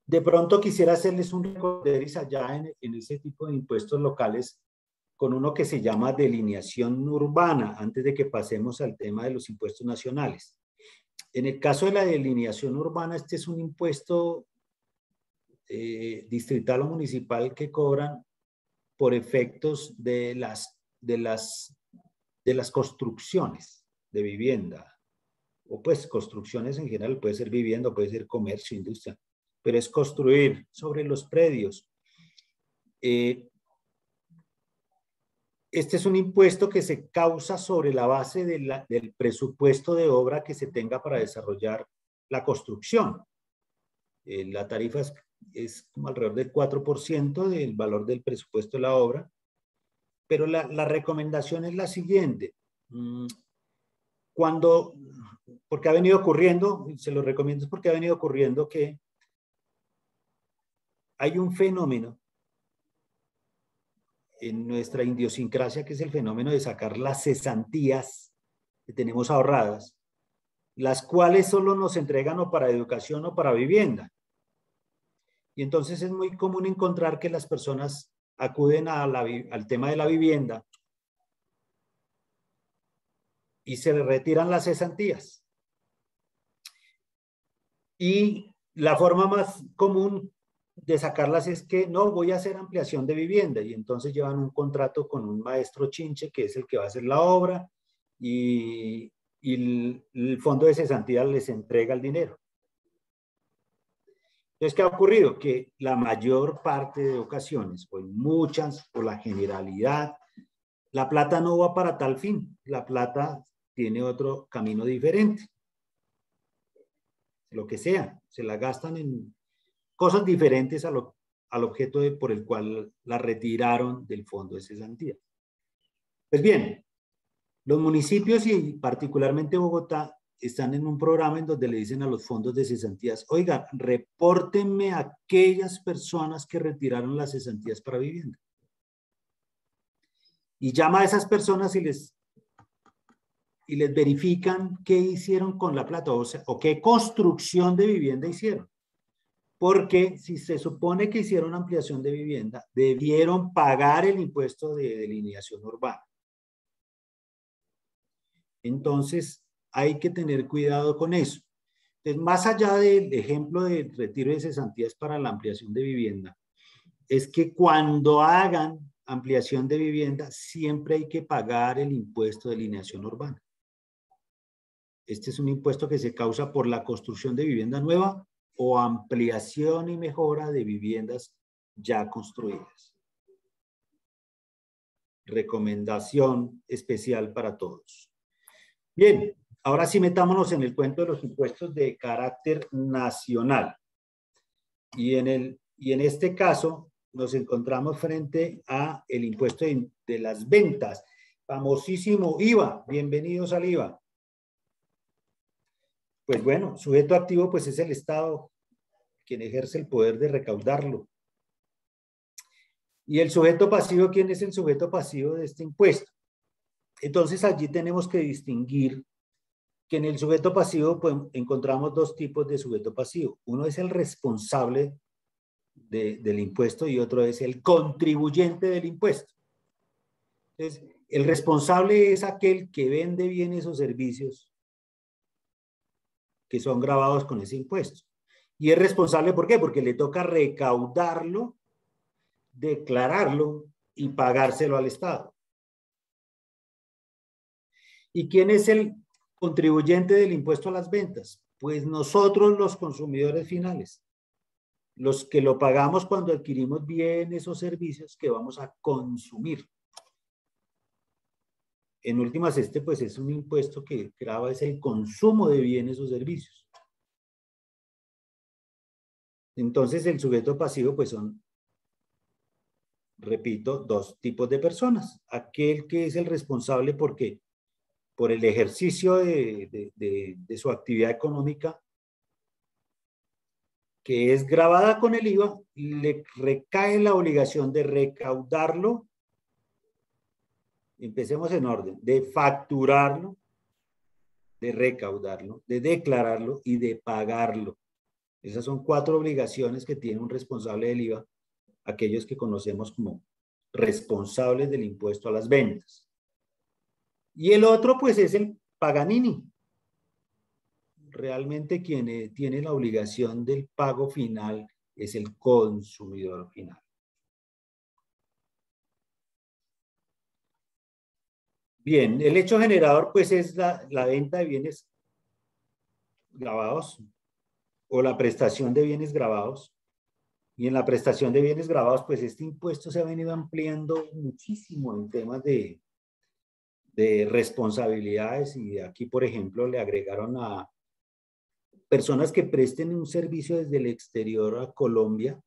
De pronto quisiera hacerles un recorderis allá en ese tipo de impuestos locales con uno que se llama delineación urbana, antes de que pasemos al tema de los impuestos nacionales. En el caso de la delineación urbana, este es un impuesto distrital o municipal que cobran por efectos de las construcciones de vivienda, o pues construcciones en general, puede ser vivienda, puede ser comercio, industria, pero es construir sobre los predios. Este es un impuesto que se causa sobre la base del presupuesto de obra que se tenga para desarrollar la construcción. La tarifa es como alrededor del 4% del valor del presupuesto de la obra, pero la recomendación es la siguiente. Porque ha venido ocurriendo, se lo recomiendo es porque ha venido ocurriendo que hay un fenómeno en nuestra idiosincrasia que es el fenómeno de sacar las cesantías que tenemos ahorradas, las cuales solo nos entregan o para educación o para vivienda. Y entonces es muy común encontrar que las personas acuden al tema de la vivienda y se le retiran las cesantías. Y la forma más común de sacarlas es que no, voy a hacer ampliación de vivienda, y entonces llevan un contrato con un maestro chinche que es el que va a hacer la obra, y el fondo de cesantía les entrega el dinero. Entonces, ¿qué ha ocurrido? Que la mayor parte de ocasiones, o en muchas, o la generalidad, la plata no va para tal fin. La plata tiene otro camino diferente. Lo que sea, se la gastan en cosas diferentes al objeto por el cual la retiraron del fondo de cesantía. Pues bien, los municipios y particularmente Bogotá están en un programa en donde le dicen a los fondos de cesantías, oiga, repórtenme a aquellas personas que retiraron las cesantías para vivienda. Y llama a esas personas y les verifican qué hicieron con la plata, o qué construcción de vivienda hicieron. Porque si se supone que hicieron ampliación de vivienda, debieron pagar el impuesto de delineación urbana. Entonces, hay que tener cuidado con eso. Entonces, más allá del ejemplo del retiro de cesantías para la ampliación de vivienda, es que cuando hagan ampliación de vivienda, siempre hay que pagar el impuesto de delineación urbana. Este es un impuesto que se causa por la construcción de vivienda nueva o ampliación y mejora de viviendas ya construidas. Recomendación especial para todos. Bien, ahora sí metámonos en el cuento de los impuestos de carácter nacional. Y en este caso nos encontramos frente a el impuesto de las ventas, famosísimo IVA. Bienvenidos al IVA. Pues bueno, sujeto activo pues es el Estado quien ejerce el poder de recaudarlo. Y el sujeto pasivo, ¿quién es el sujeto pasivo de este impuesto? Entonces allí tenemos que distinguir que en el sujeto pasivo pues, encontramos dos tipos de sujeto pasivo. Uno es el responsable del impuesto y otro es el contribuyente del impuesto. Entonces, el responsable es aquel que vende bienes o servicios que son gravados con ese impuesto. Y es responsable, ¿por qué? Porque le toca recaudarlo, declararlo y pagárselo al Estado. ¿Y quién es el contribuyente del impuesto a las ventas? Pues nosotros, los consumidores finales, los que lo pagamos cuando adquirimos bienes o servicios que vamos a consumir. En últimas, pues es un impuesto que grava es el consumo de bienes o servicios. Entonces, el sujeto pasivo, pues son, repito, dos tipos de personas. Aquel que es el responsable porque por el ejercicio de su actividad económica, que es gravada con el IVA, le recae la obligación de recaudarlo. Empecemos en orden, de facturarlo, de recaudarlo, de declararlo y de pagarlo. Esas son 4 obligaciones que tiene un responsable del IVA, aquellos que conocemos como responsables del impuesto a las ventas. Y el otro, pues, es el Paganini. Realmente quien tiene la obligación del pago final es el consumidor final. Bien, el hecho generador, pues, es la venta de bienes gravados o la prestación de bienes gravados. Y en la prestación de bienes gravados, pues este impuesto se ha venido ampliando muchísimo en temas de responsabilidades, y aquí, por ejemplo, le agregaron a personas que presten un servicio desde el exterior a Colombia,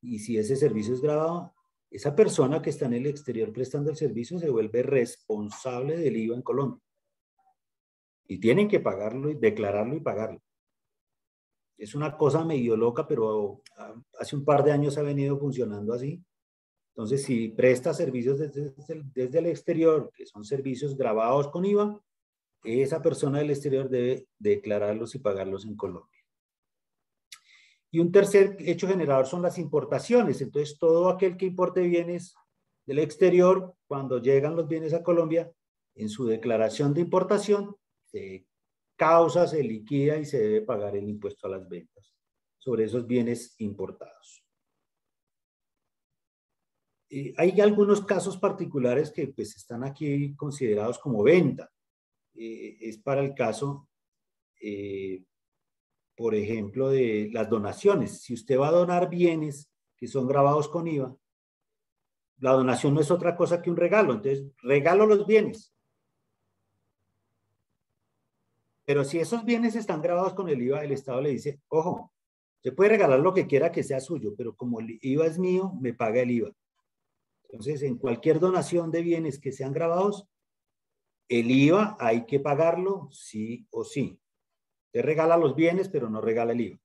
y si ese servicio es grabado, esa persona que está en el exterior prestando el servicio se vuelve responsable del IVA en Colombia. Y tienen que pagarlo, y declararlo y pagarlo. Es una cosa medio loca, pero hace un par de años ha venido funcionando así. Entonces, si presta servicios desde el exterior, que son servicios grabados con IVA, esa persona del exterior debe declararlos y pagarlos en Colombia. Y un tercer hecho generador son las importaciones. Entonces, todo aquel que importe bienes del exterior, cuando llegan los bienes a Colombia, en su declaración de importación, se causa, se liquida y se debe pagar el impuesto a las ventas sobre esos bienes importados. Hay algunos casos particulares que pues están aquí considerados como venta. Es para el caso, por ejemplo, de las donaciones. Si usted va a donar bienes que son gravados con IVA, la donación no es otra cosa que un regalo. Entonces, regalo los bienes. Pero si esos bienes están grabados con el IVA, el Estado le dice, ojo, usted puede regalar lo que quiera que sea suyo, pero como el IVA es mío, me paga el IVA. Entonces, en cualquier donación de bienes que sean grabados, el IVA hay que pagarlo sí o sí. Usted regala los bienes, pero no regala el IVA.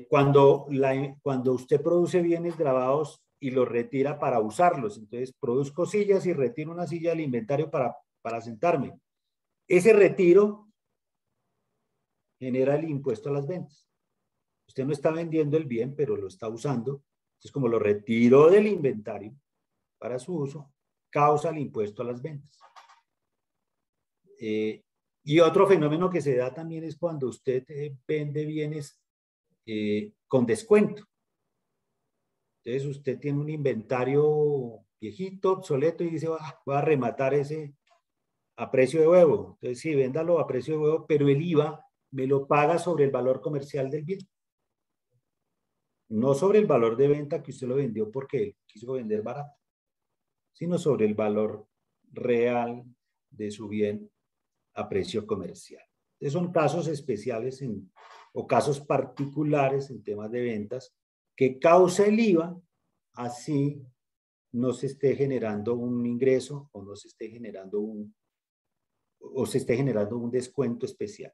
Cuando usted produce bienes grabados y los retira para usarlos, entonces produzco sillas y retiro una silla del inventario para sentarme. Ese retiro genera el impuesto a las ventas. Usted no está vendiendo el bien, pero lo está usando. Entonces, como lo retiró del inventario para su uso, causa el impuesto a las ventas. Y otro fenómeno que se da también es cuando usted vende bienes con descuento. Entonces, usted tiene un inventario viejito, obsoleto, y dice, voy a rematar ese a precio de huevo. Entonces, sí, véndalo a precio de huevo, pero el IVA me lo paga sobre el valor comercial del bien. No sobre el valor de venta que usted lo vendió porque quiso vender barato, sino sobre el valor real de su bien a precio comercial. Entonces, son casos especiales o casos particulares en temas de ventas que causa el IVA, así no se esté generando un ingreso o no se esté generando un descuento especial.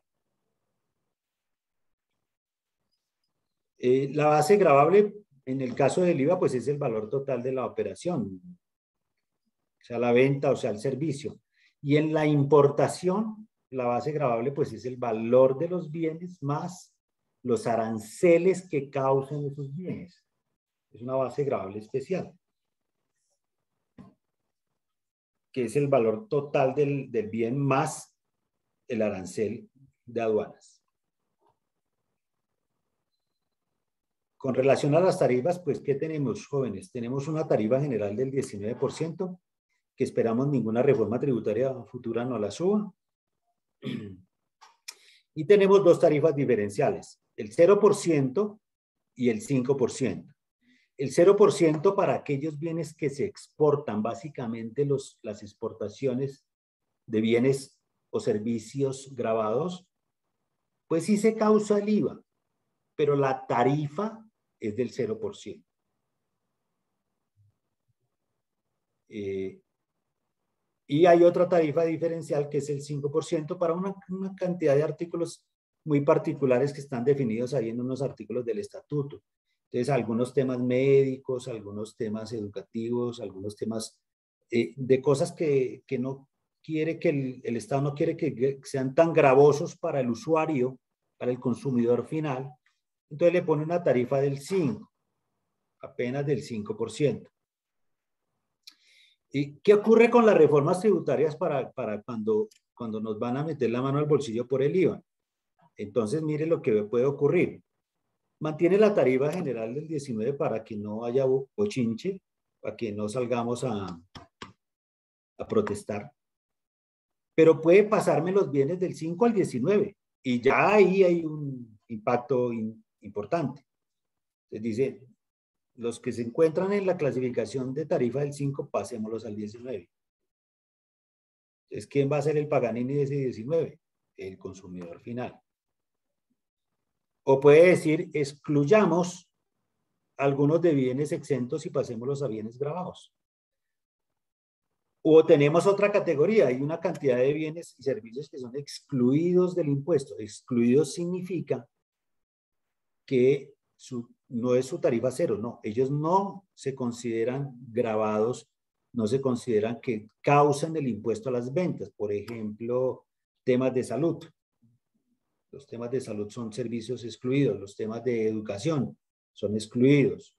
La base gravable en el caso del IVA, pues es el valor total de la operación, o sea, la venta, o sea, el servicio. Y en la importación, la base gravable, pues es el valor de los bienes más los aranceles que causan esos bienes. Es una base gravable especial, que es el valor total del bien más el arancel de aduanas. Con relación a las tarifas, pues, ¿qué tenemos, jóvenes? Tenemos una tarifa general del 19%, que esperamos ninguna reforma tributaria futura no la suba. Y tenemos dos tarifas diferenciales, el 0% y el 5%. El 0% para aquellos bienes que se exportan, básicamente las exportaciones de bienes o servicios gravados, pues sí se causa el IVA, pero la tarifa es del 0%. Y hay otra tarifa diferencial que es el 5% para una cantidad de artículos muy particulares que están definidos ahí en unos artículos del estatuto. Entonces, algunos temas médicos, algunos temas educativos, algunos temas de cosas que no quiere que el Estado no quiere que sean tan gravosos para el usuario, para el consumidor final. Entonces le pone una tarifa del 5%, apenas del 5%. ¿Y qué ocurre con las reformas tributarias para cuando nos van a meter la mano al bolsillo por el IVA? Entonces, mire lo que puede ocurrir. Mantiene la tarifa general del 19 para que no haya bochinche, para que no salgamos a protestar. Pero puede pasarme los bienes del 5 al 19 y ya ahí hay un impacto importante. Entonces dice, los que se encuentran en la clasificación de tarifa del 5, pasémoslos al 19. Entonces, ¿quién va a ser el Paganini de ese 19? El consumidor final. O puede decir, excluyamos algunos de bienes exentos y pasémoslos a bienes gravados. O tenemos otra categoría, hay una cantidad de bienes y servicios que son excluidos del impuesto. Excluidos significa que no es su tarifa cero, no. Ellos no se consideran gravados, no se consideran que causan el impuesto a las ventas. Por ejemplo, temas de salud. Los temas de salud son servicios excluidos. Los temas de educación son excluidos.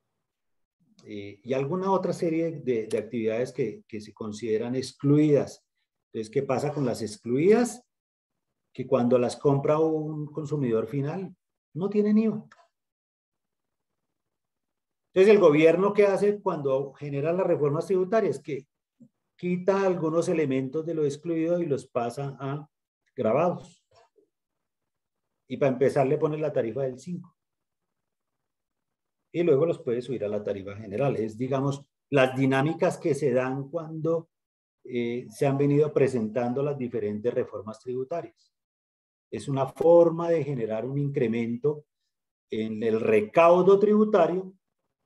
Y alguna otra serie de actividades que se consideran excluidas. Entonces, ¿qué pasa con las excluidas? Que cuando las compra un consumidor final, no tienen IVA. Entonces, el gobierno, ¿qué hace cuando genera las reformas tributarias? Que quita algunos elementos de lo excluido y los pasa a gravados. Y para empezar le pone la tarifa del 5. Y luego los puede subir a la tarifa general. Es, digamos, las dinámicas que se dan cuando se han venido presentando las diferentes reformas tributarias. Es una forma de generar un incremento en el recaudo tributario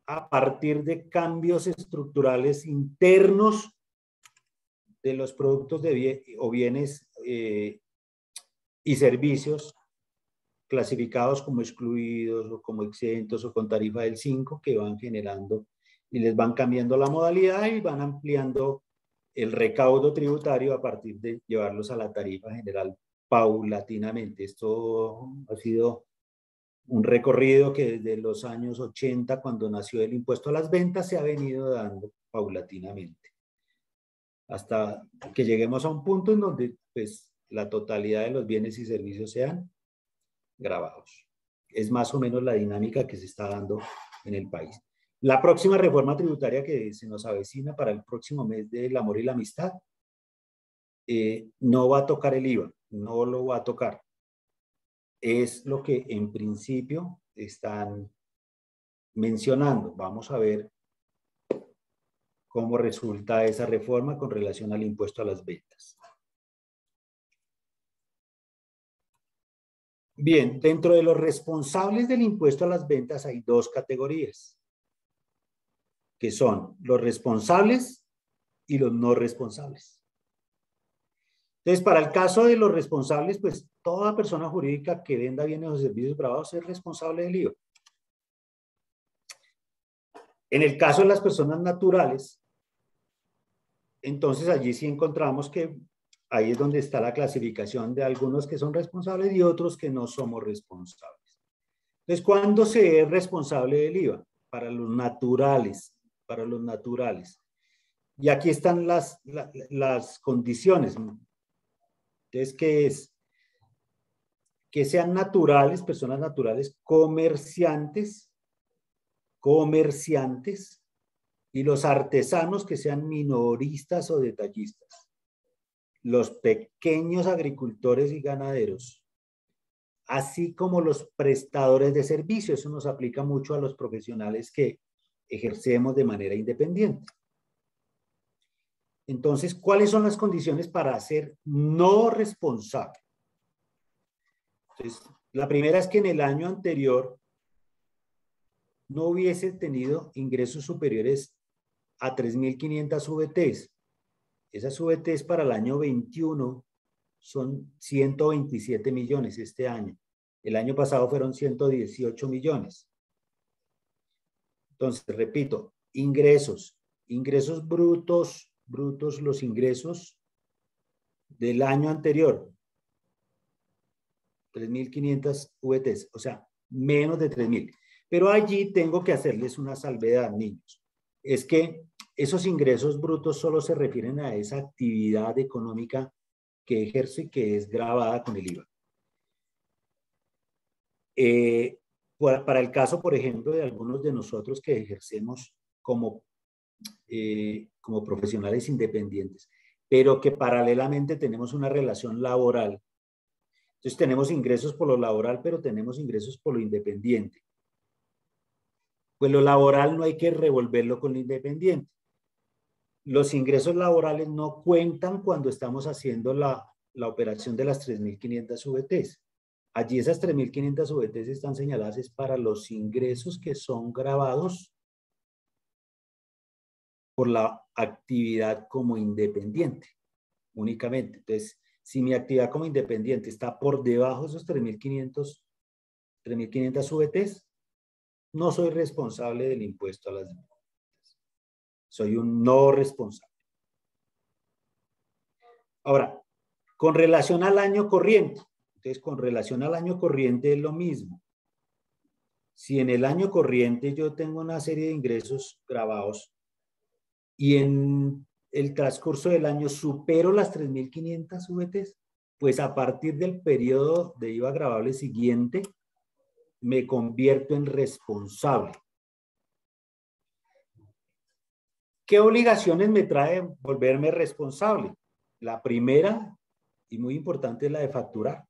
a partir de cambios estructurales internos de los productos o bienes y servicios clasificados como excluidos o como exentos o con tarifa del 5 que van generando y les van cambiando la modalidad y van ampliando el recaudo tributario a partir de llevarlos a la tarifa general paulatinamente. Esto ha sido un recorrido que desde los años 80, cuando nació el impuesto a las ventas, se ha venido dando paulatinamente. Hasta que lleguemos a un punto en donde pues, la totalidad de los bienes y servicios sean gravados. Es más o menos la dinámica que se está dando en el país. La próxima reforma tributaria que se nos avecina para el próximo mes del amor y la amistad no va a tocar el IVA, no lo va a tocar. Es lo que en principio están mencionando. Vamos a ver cómo resulta esa reforma con relación al impuesto a las ventas. Bien, dentro de los responsables del impuesto a las ventas hay dos categorías, que son los responsables y los no responsables. Entonces, para el caso de los responsables, pues toda persona jurídica que venda bienes o servicios gravados es responsable del IVA. En el caso de las personas naturales, entonces allí sí encontramos que ahí es donde está la clasificación de algunos que son responsables y otros que no somos responsables. Entonces, ¿cuándo se es responsable del IVA? Para los naturales, para los naturales. Y aquí están las condiciones. Entonces, ¿qué es? que sean naturales, personas naturales, comerciantes, y los artesanos que sean minoristas o detallistas. Los pequeños agricultores y ganaderos, así como los prestadores de servicios. Eso nos aplica mucho a los profesionales que ejercemos de manera independiente. Entonces, ¿cuáles son las condiciones para ser no responsable? Entonces, la primera es que en el año anterior no hubiese tenido ingresos superiores a 3.500 VTs. Esas VTs para el año 21 son 127 millones este año. El año pasado fueron 118 millones. Entonces, repito, ingresos brutos, los ingresos del año anterior, 3.500 VTs, o sea, menos de 3.000. Pero allí tengo que hacerles una salvedad, niños. Es que esos ingresos brutos solo se refieren a esa actividad económica que ejerce y que es gravada con el IVA. Para el caso, por ejemplo, de algunos de nosotros que ejercemos como profesionales independientes, pero que paralelamente tenemos una relación laboral. Entonces tenemos ingresos por lo laboral, pero tenemos ingresos por lo independiente. Pues lo laboral no hay que revolverlo con lo independiente. Los ingresos laborales no cuentan cuando estamos haciendo la operación de las 3.500 VTs. Allí esas 3.500 VTs están señaladas es para los ingresos que son grabados por la actividad como independiente, únicamente. Entonces, si mi actividad como independiente está por debajo de esos 3.500 VTs, no soy responsable del impuesto a las ventas. Soy un no responsable. Ahora, con relación al año corriente. Entonces, con relación al año corriente es lo mismo. Si en el año corriente yo tengo una serie de ingresos grabados y en el transcurso del año supero las 3.500 VTs, pues a partir del periodo de IVA gravable siguiente, me convierto en responsable. ¿Qué obligaciones me trae volverme responsable? La primera, y muy importante, es la de facturar.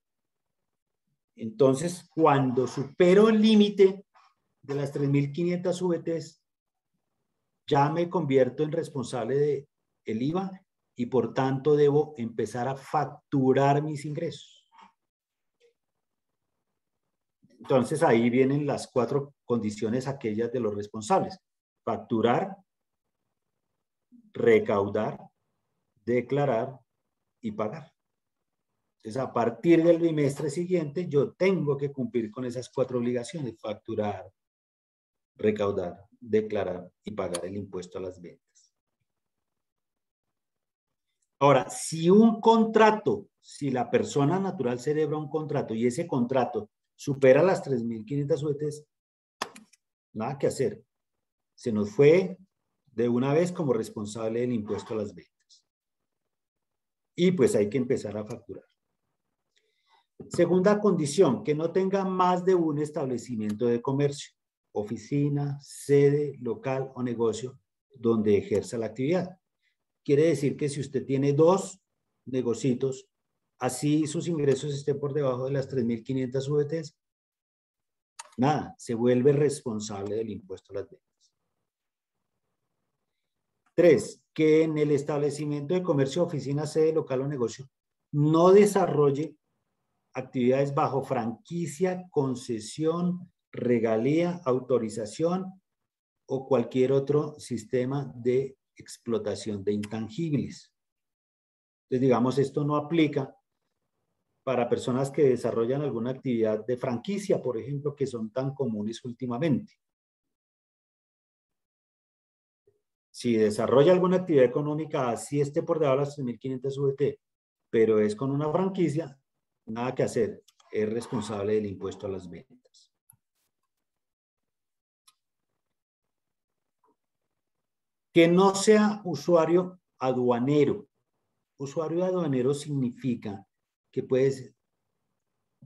Entonces, cuando supero el límite de las 3.500 VTs, ya me convierto en responsable del IVA y por tanto debo empezar a facturar mis ingresos. Entonces ahí vienen las 4 condiciones aquellas de los responsables: facturar, recaudar, declarar y pagar. Entonces a partir del bimestre siguiente yo tengo que cumplir con esas 4 obligaciones: facturar, recaudar, declarar y pagar el impuesto a las ventas. Ahora, si la persona natural celebra un contrato y ese contrato supera las 3.500 VTs, nada que hacer. Se nos fue de una vez como responsable del impuesto a las ventas. Y pues hay que empezar a facturar. Segunda condición, que no tenga más de un establecimiento de comercio, oficina, sede, local o negocio donde ejerza la actividad. Quiere decir que si usted tiene 2 negocios, así sus ingresos estén por debajo de las 3.500 VTs, nada, se vuelve responsable del impuesto a las ventas. 3, que en el establecimiento de comercio, oficina, sede, local o negocio no desarrolle actividades bajo franquicia, concesión, regalía, autorización o cualquier otro sistema de explotación de intangibles. Entonces, digamos, esto no aplica para personas que desarrollan alguna actividad de franquicia, por ejemplo, que son tan comunes últimamente. Si desarrolla alguna actividad económica, así esté por debajo de las 3.500 VT, pero es con una franquicia, nada que hacer, es responsable del impuesto a las ventas. Que no sea usuario aduanero. Usuario aduanero significa que puedes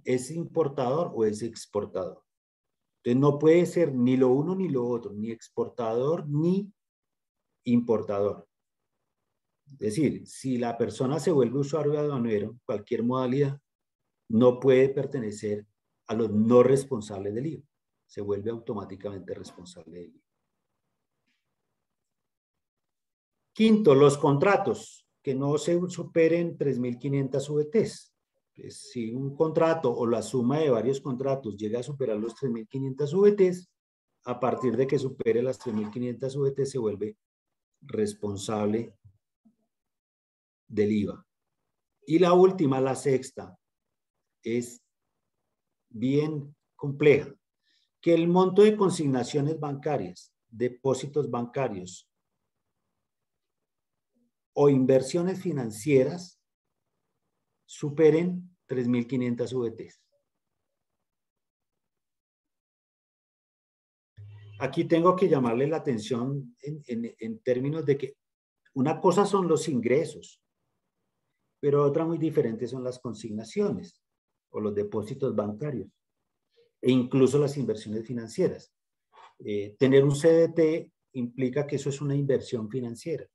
¿Es importador o es exportador? Entonces no puede ser ni lo uno ni lo otro, ni exportador ni importador. Es decir, si la persona se vuelve usuario aduanero, cualquier modalidad, no puede pertenecer a los no responsables del IVA. Se vuelve automáticamente responsable del IVA. Quinto, los contratos que no se superen 3.500 VTs. Pues, si un contrato o la suma de varios contratos llega a superar los 3.500 VTs, a partir de que supere las 3.500 VTs se vuelve responsable del IVA. Y la última, la sexta, es bien compleja. Que el monto de consignaciones bancarias, depósitos bancarios o inversiones financieras superen 3.500 VTs. Aquí tengo que llamarle la atención en términos de que una cosa son los ingresos, pero otra muy diferente son las consignaciones o los depósitos bancarios e incluso las inversiones financieras. Tener un CDT implica que eso es una inversión financiera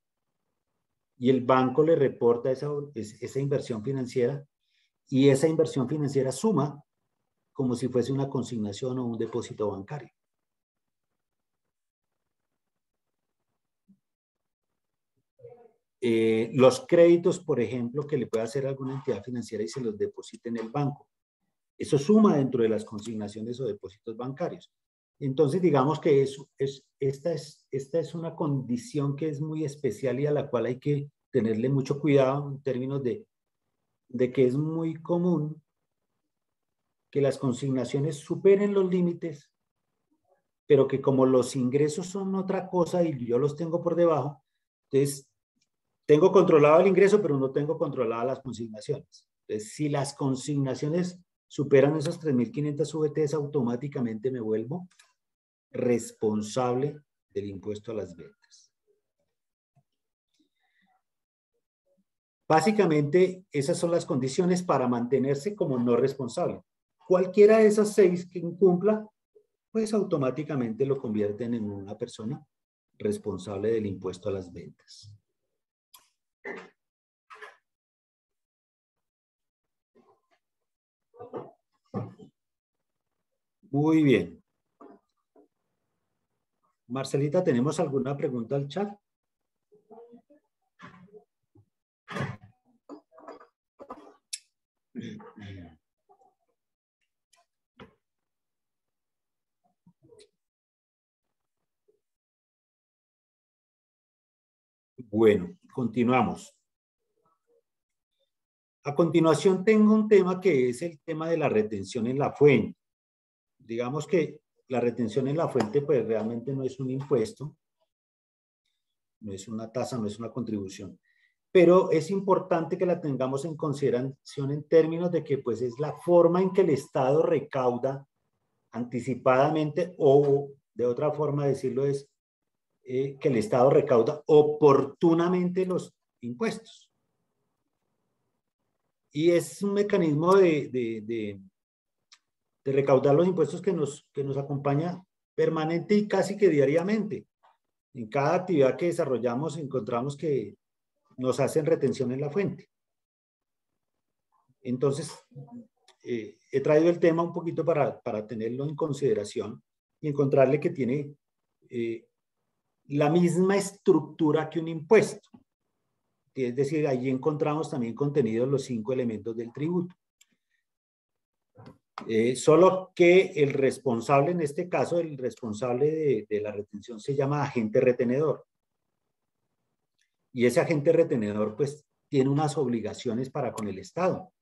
y el banco le reporta esa inversión financiera y esa inversión financiera suma como si fuese una consignación o un depósito bancario. Los créditos, por ejemplo, que le puede hacer alguna entidad financiera y se los deposita en el banco. Eso suma dentro de las consignaciones o depósitos bancarios. Entonces, digamos que esta es una condición que es muy especial y a la cual hay que tenerle mucho cuidado en términos de que es muy común que las consignaciones superen los límites, pero que como los ingresos son otra cosa y yo los tengo por debajo, entonces tengo controlado el ingreso, pero no tengo controladas las consignaciones. Entonces, si las consignaciones superan esos 3.500 VTs, automáticamente me vuelvo responsable del impuesto a las ventas. Básicamente, esas son las condiciones para mantenerse como no responsable. Cualquiera de esas 6 que incumpla, pues automáticamente lo convierten en una persona responsable del impuesto a las ventas. Muy bien. Marcelita, ¿tenemos alguna pregunta al chat? Bueno, continuamos. A continuación tengo un tema que es el tema de la retención en la fuente. Digamos que la retención en la fuente pues realmente no es un impuesto, no es una tasa, no es una contribución, pero es importante que la tengamos en consideración en términos de que pues es la forma en que el Estado recauda anticipadamente o de otra forma de decirlo es que el Estado recauda oportunamente los impuestos. Y es un mecanismo de recaudar los impuestos que nos acompaña permanente y casi que diariamente. En cada actividad que desarrollamos encontramos que nos hacen retención en la fuente. Entonces, he traído el tema un poquito para tenerlo en consideración y encontrarle que tiene la misma estructura que un impuesto. Es decir, allí encontramos también contenidos los 5 elementos del tributo. Solo que el responsable, en este caso, el responsable de la retención se llama agente retenedor. Y ese agente retenedor, pues, tiene unas obligaciones para con el Estado,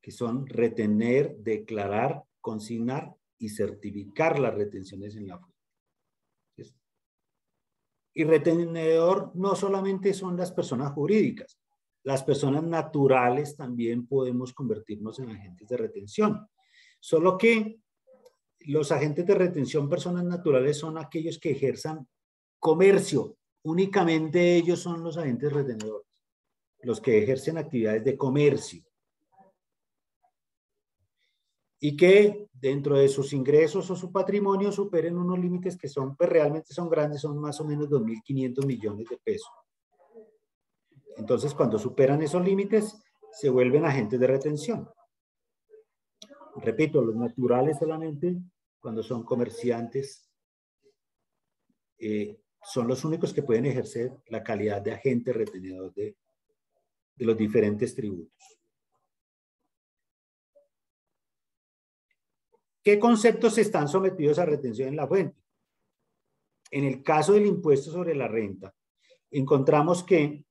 que son retener, declarar, consignar y certificar las retenciones en la fuente. Y retenedor no solamente son las personas jurídicas, las personas naturales también podemos convertirnos en agentes de retención. Solo que los agentes de retención, personas naturales, son aquellos que ejerzan comercio. Únicamente ellos son los agentes retenedores, los que ejercen actividades de comercio. y que dentro de sus ingresos o su patrimonio superen unos límites que son, pues realmente son grandes, son más o menos 2.500 millones de pesos. Entonces, cuando superan esos límites, se vuelven agentes de retención. Repito, los naturales solamente cuando son comerciantes son los únicos que pueden ejercer la calidad de agente retenedor de los diferentes tributos. ¿Qué conceptos están sometidos a retención en la fuente? En el caso del impuesto sobre la renta, encontramos que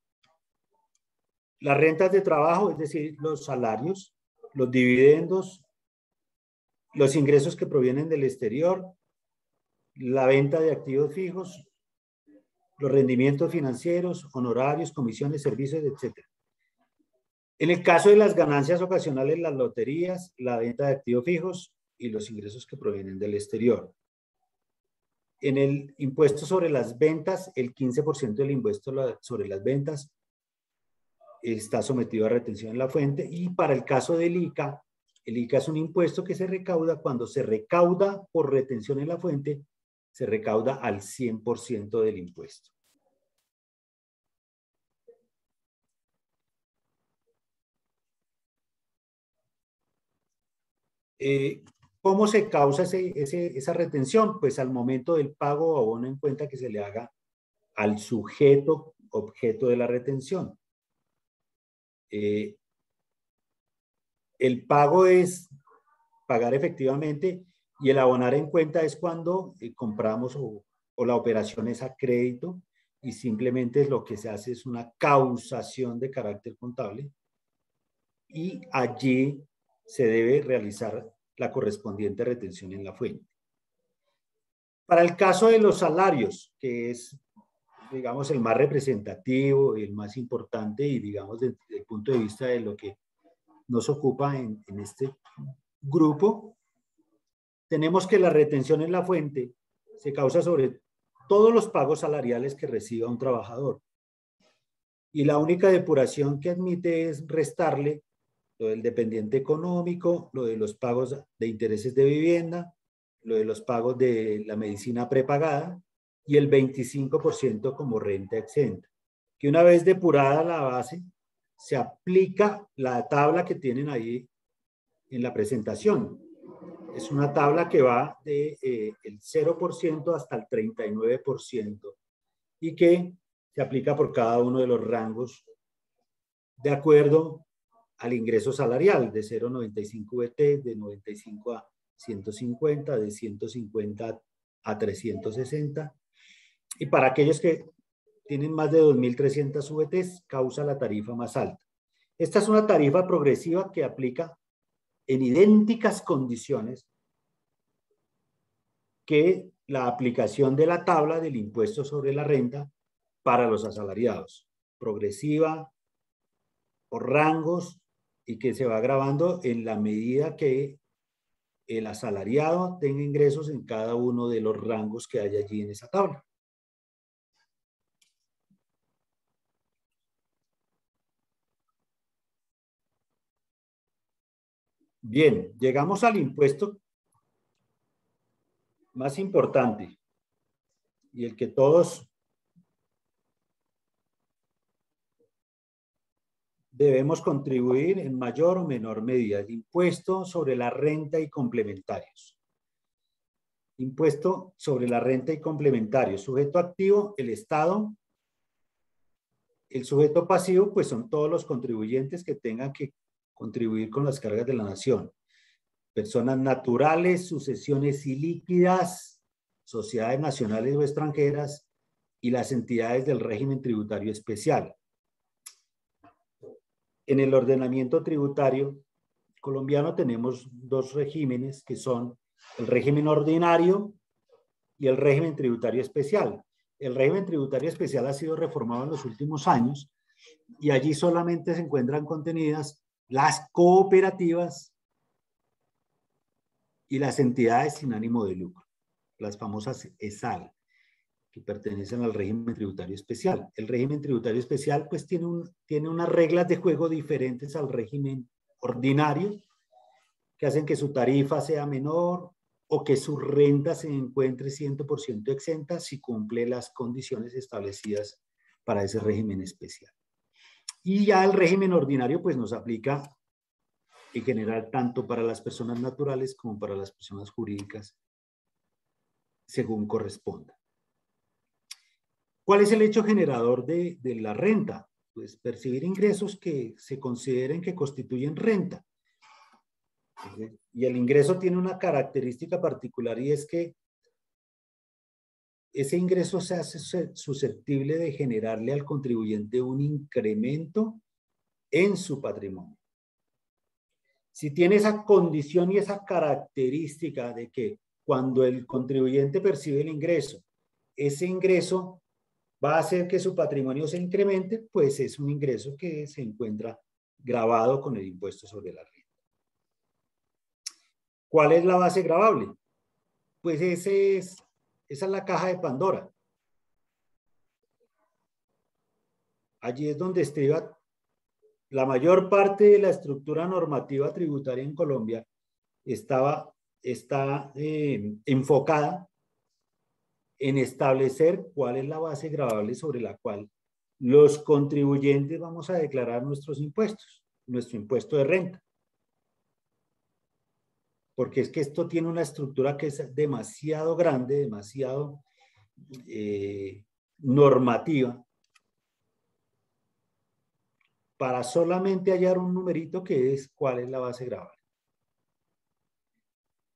las rentas de trabajo, es decir, los salarios, los dividendos, los ingresos que provienen del exterior, la venta de activos fijos, los rendimientos financieros, honorarios, comisiones, servicios, etc. En el caso de las ganancias ocasionales, las loterías, la venta de activos fijos y los ingresos que provienen del exterior. En el impuesto sobre las ventas, el 15% del impuesto sobre las ventas está sometido a retención en la fuente. Y para el caso del ICA, el ICA es un impuesto que se recauda cuando se recauda por retención en la fuente, se recauda al 100% del impuesto. ¿Cómo se causa esa retención? Pues al momento del pago o abono en cuenta que se le haga al sujeto objeto de la retención. El pago es pagar efectivamente y el abonar en cuenta es cuando compramos o la operación es a crédito y simplemente lo que se hace es una causación de carácter contable y allí se debe realizar la correspondiente retención en la fuente. Para el caso de los salarios, que es, digamos, el más representativo y el más importante y, digamos, desde el punto de vista de lo que nos ocupa en este grupo, tenemos que la retención en la fuente se causa sobre todos los pagos salariales que reciba un trabajador. Y la única depuración que admite es restarle lo del dependiente económico, lo de los pagos de intereses de vivienda, lo de los pagos de la medicina prepagada y el 25% como renta exenta. Que una vez depurada la base, se aplica la tabla que tienen ahí en la presentación. Es una tabla que va de el 0% hasta el 39% y que se aplica por cada uno de los rangos de acuerdo al ingreso salarial de 0,95 VT, de 95 a 150, de 150 a 360. Y para aquellos que tienen más de 2.300 VTs, causa la tarifa más alta. Esta es una tarifa progresiva que aplica en idénticas condiciones que la aplicación de la tabla del impuesto sobre la renta para los asalariados. Progresiva, por rangos, y que se va agravando en la medida que el asalariado tenga ingresos en cada uno de los rangos que hay allí en esa tabla. Bien, llegamos al impuesto más importante y el que todos debemos contribuir en mayor o menor medida, el impuesto sobre la renta y complementarios. Impuesto sobre la renta y complementarios. Sujeto activo, el Estado. El sujeto pasivo, pues son todos los contribuyentes que tengan que contribuir con las cargas de la nación. Personas naturales, sucesiones ilíquidas, sociedades nacionales o extranjeras y las entidades del régimen tributario especial. En el ordenamiento tributario colombiano tenemos dos regímenes que son el régimen ordinario y el régimen tributario especial. El régimen tributario especial ha sido reformado en los últimos años y allí solamente se encuentran contenidas las cooperativas y las entidades sin ánimo de lucro, las famosas ESAL, que pertenecen al régimen tributario especial. El régimen tributario especial pues tiene unas reglas de juego diferentes al régimen ordinario que hacen que su tarifa sea menor o que su renta se encuentre 100% exenta si cumple las condiciones establecidas para ese régimen especial. Y ya el régimen ordinario pues nos aplica en general tanto para las personas naturales como para las personas jurídicas según corresponda. ¿Cuál es el hecho generador de la renta? Pues percibir ingresos que se consideren que constituyen renta. Y el ingreso tiene una característica particular y es que ese ingreso se hace susceptible de generarle al contribuyente un incremento en su patrimonio. Si tiene esa condición y esa característica de que cuando el contribuyente percibe el ingreso, ese ingreso va a hacer que su patrimonio se incremente, pues es un ingreso que se encuentra gravado con el impuesto sobre la renta. ¿Cuál es la base gravable? Pues esa es la caja de Pandora. Allí es donde estriba la mayor parte de la estructura normativa tributaria en Colombia. Está enfocada en establecer cuál es la base gravable sobre la cual los contribuyentes vamos a declarar nuestros impuestos, nuestro impuesto de renta. Porque es que esto tiene una estructura que es demasiado grande, demasiado normativa, para solamente hallar un numerito que es cuál es la base gravable.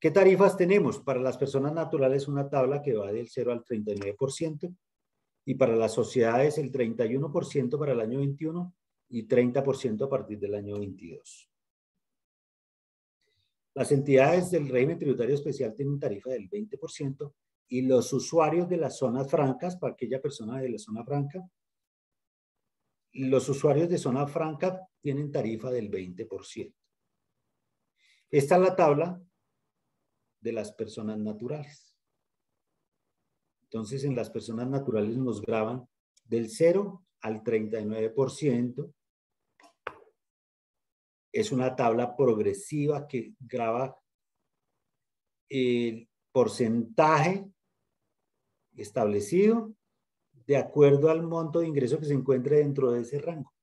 ¿Qué tarifas tenemos? Para las personas naturales una tabla que va del 0 al 39%, y para las sociedades el 31% para el año 21 y 30% a partir del año 22. Las entidades del régimen tributario especial tienen tarifa del 20% y los usuarios de las zonas francas, para aquella persona de la zona franca, los usuarios de zona franca tienen tarifa del 20%. Esta es la tabla de las personas naturales. Entonces, en las personas naturales nos graban del 0 al 39%. Es una tabla progresiva que graba el porcentaje establecido de acuerdo al monto de ingreso que se encuentre dentro de ese rango.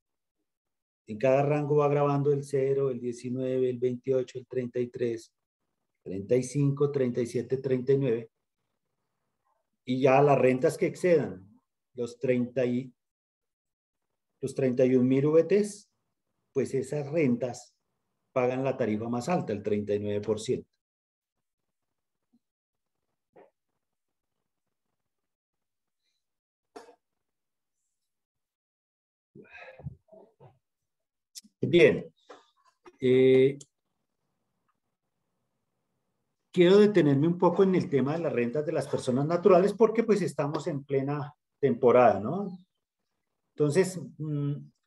En cada rango va grabando el 0, el 19, el 28, el 33, 35, 37, 39. Y ya las rentas que excedan los 31.000 VTs, pues esas rentas pagan la tarifa más alta, el 39%. Bien. Quiero detenerme un poco en el tema de las rentas de las personas naturales porque pues estamos en plena temporada, ¿no? Entonces,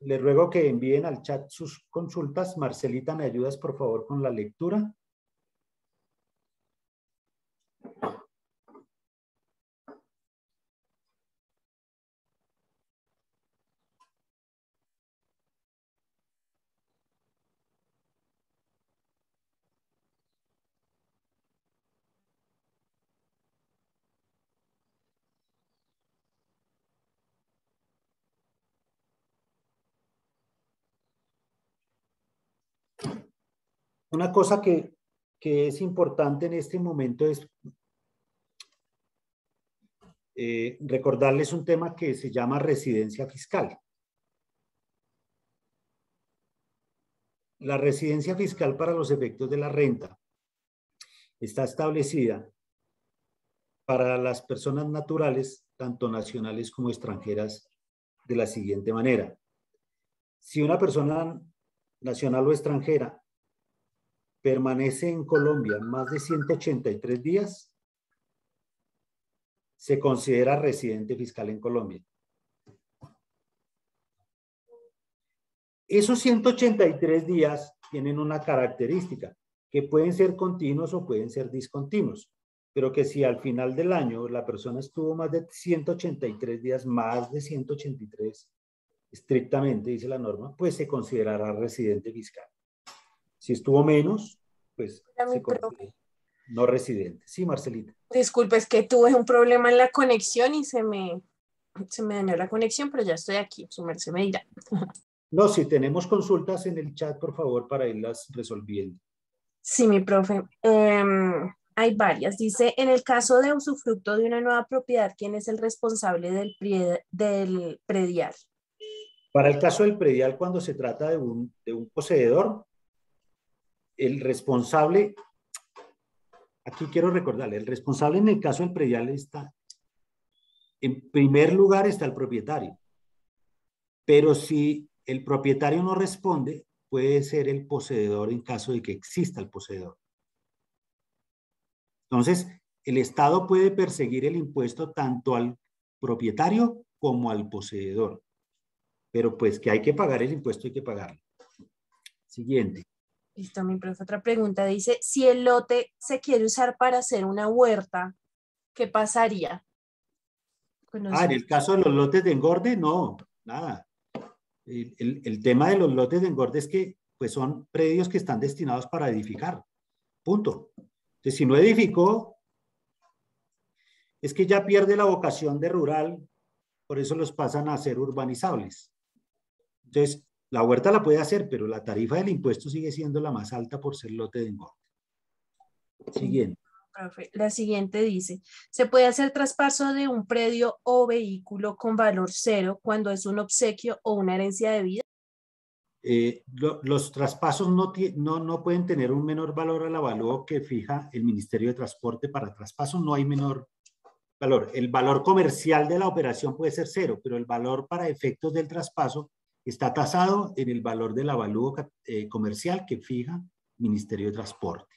les ruego que envíen al chat sus consultas. Marcelita, ¿me ayudas por favor con la lectura? Una cosa que es importante en este momento es recordarles un tema que se llama residencia fiscal. La residencia fiscal para los efectos de la renta está establecida para las personas naturales, tanto nacionales como extranjeras, de la siguiente manera. Si una persona nacional o extranjera permanece en Colombia más de 183 días, se considera residente fiscal en Colombia. Esos 183 días tienen una característica, que pueden ser continuos o pueden ser discontinuos, pero que si al final del año la persona estuvo más de 183 días, más de 183, estrictamente dice la norma, pues se considerará residente fiscal. Si estuvo menos, pues Hola, mi se profe. considera no residente. Sí, Marcelita. Disculpe, es que tuve un problema en la conexión y se me dañó la conexión, pero ya estoy aquí, su merced me dirá. No, si tenemos consultas en el chat, por favor, para irlas resolviendo. Sí, mi profe. Hay varias. Dice, en el caso de usufructo de una nueva propiedad, ¿quién es el responsable del predial? Para el caso del predial, cuando se trata de un poseedor, el responsable, aquí quiero recordarle, el responsable en el caso del predial está, en primer lugar está el propietario, pero si el propietario no responde, puede ser el poseedor en caso de que exista el poseedor. Entonces, el Estado puede perseguir el impuesto tanto al propietario como al poseedor, pero pues que hay que pagar el impuesto, hay que pagarlo. Siguiente. Listo, mi profe. Otra pregunta dice, si el lote se quiere usar para hacer una huerta, ¿qué pasaría? En el caso de los lotes de engorde, no, nada. El tema de los lotes de engorde es que pues son predios que están destinados para edificar. Punto. Entonces, si no edificó, es que ya pierde la vocación de rural, por eso los pasan a ser urbanizables. Entonces, la huerta la puede hacer, pero la tarifa del impuesto sigue siendo la más alta por ser lote de engorde. Siguiente. Profe, la siguiente dice, ¿se puede hacer traspaso de un predio o vehículo con valor cero cuando es un obsequio o una herencia de vida? Los traspasos no pueden tener un menor valor al avalúo que fija el Ministerio de Transporte. Para traspasos no hay menor valor. El valor comercial de la operación puede ser cero, pero el valor para efectos del traspaso está tasado en el valor del avalúo comercial que fija el Ministerio de Transporte.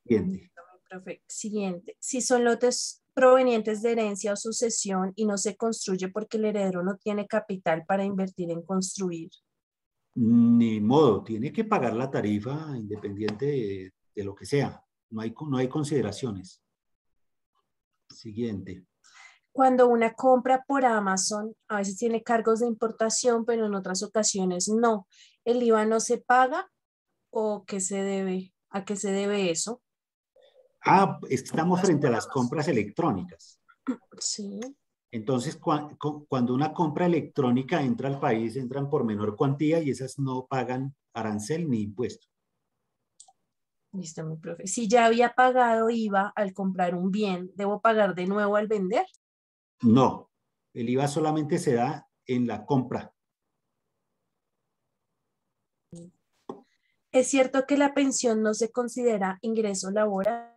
Siguiente. Profe, siguiente. Si son lotes provenientes de herencia o sucesión y no se construye porque el heredero no tiene capital para invertir en construir. Ni modo, tiene que pagar la tarifa independiente de lo que sea. No hay consideraciones. Siguiente. Cuando una compra por Amazon, a veces tiene cargos de importación, pero en otras ocasiones no. ¿El IVA no se paga o qué se debe? ¿A qué se debe eso? Estamos frente a las compras electrónicas. Sí. Entonces, cuando una compra electrónica entra al país, entran por menor cuantía y esas no pagan arancel ni impuesto. Listo, mi profe. Si ya había pagado IVA al comprar un bien, ¿debo pagar de nuevo al vender? No, el IVA solamente se da en la compra. ¿Es cierto que la pensión no se considera ingreso laboral?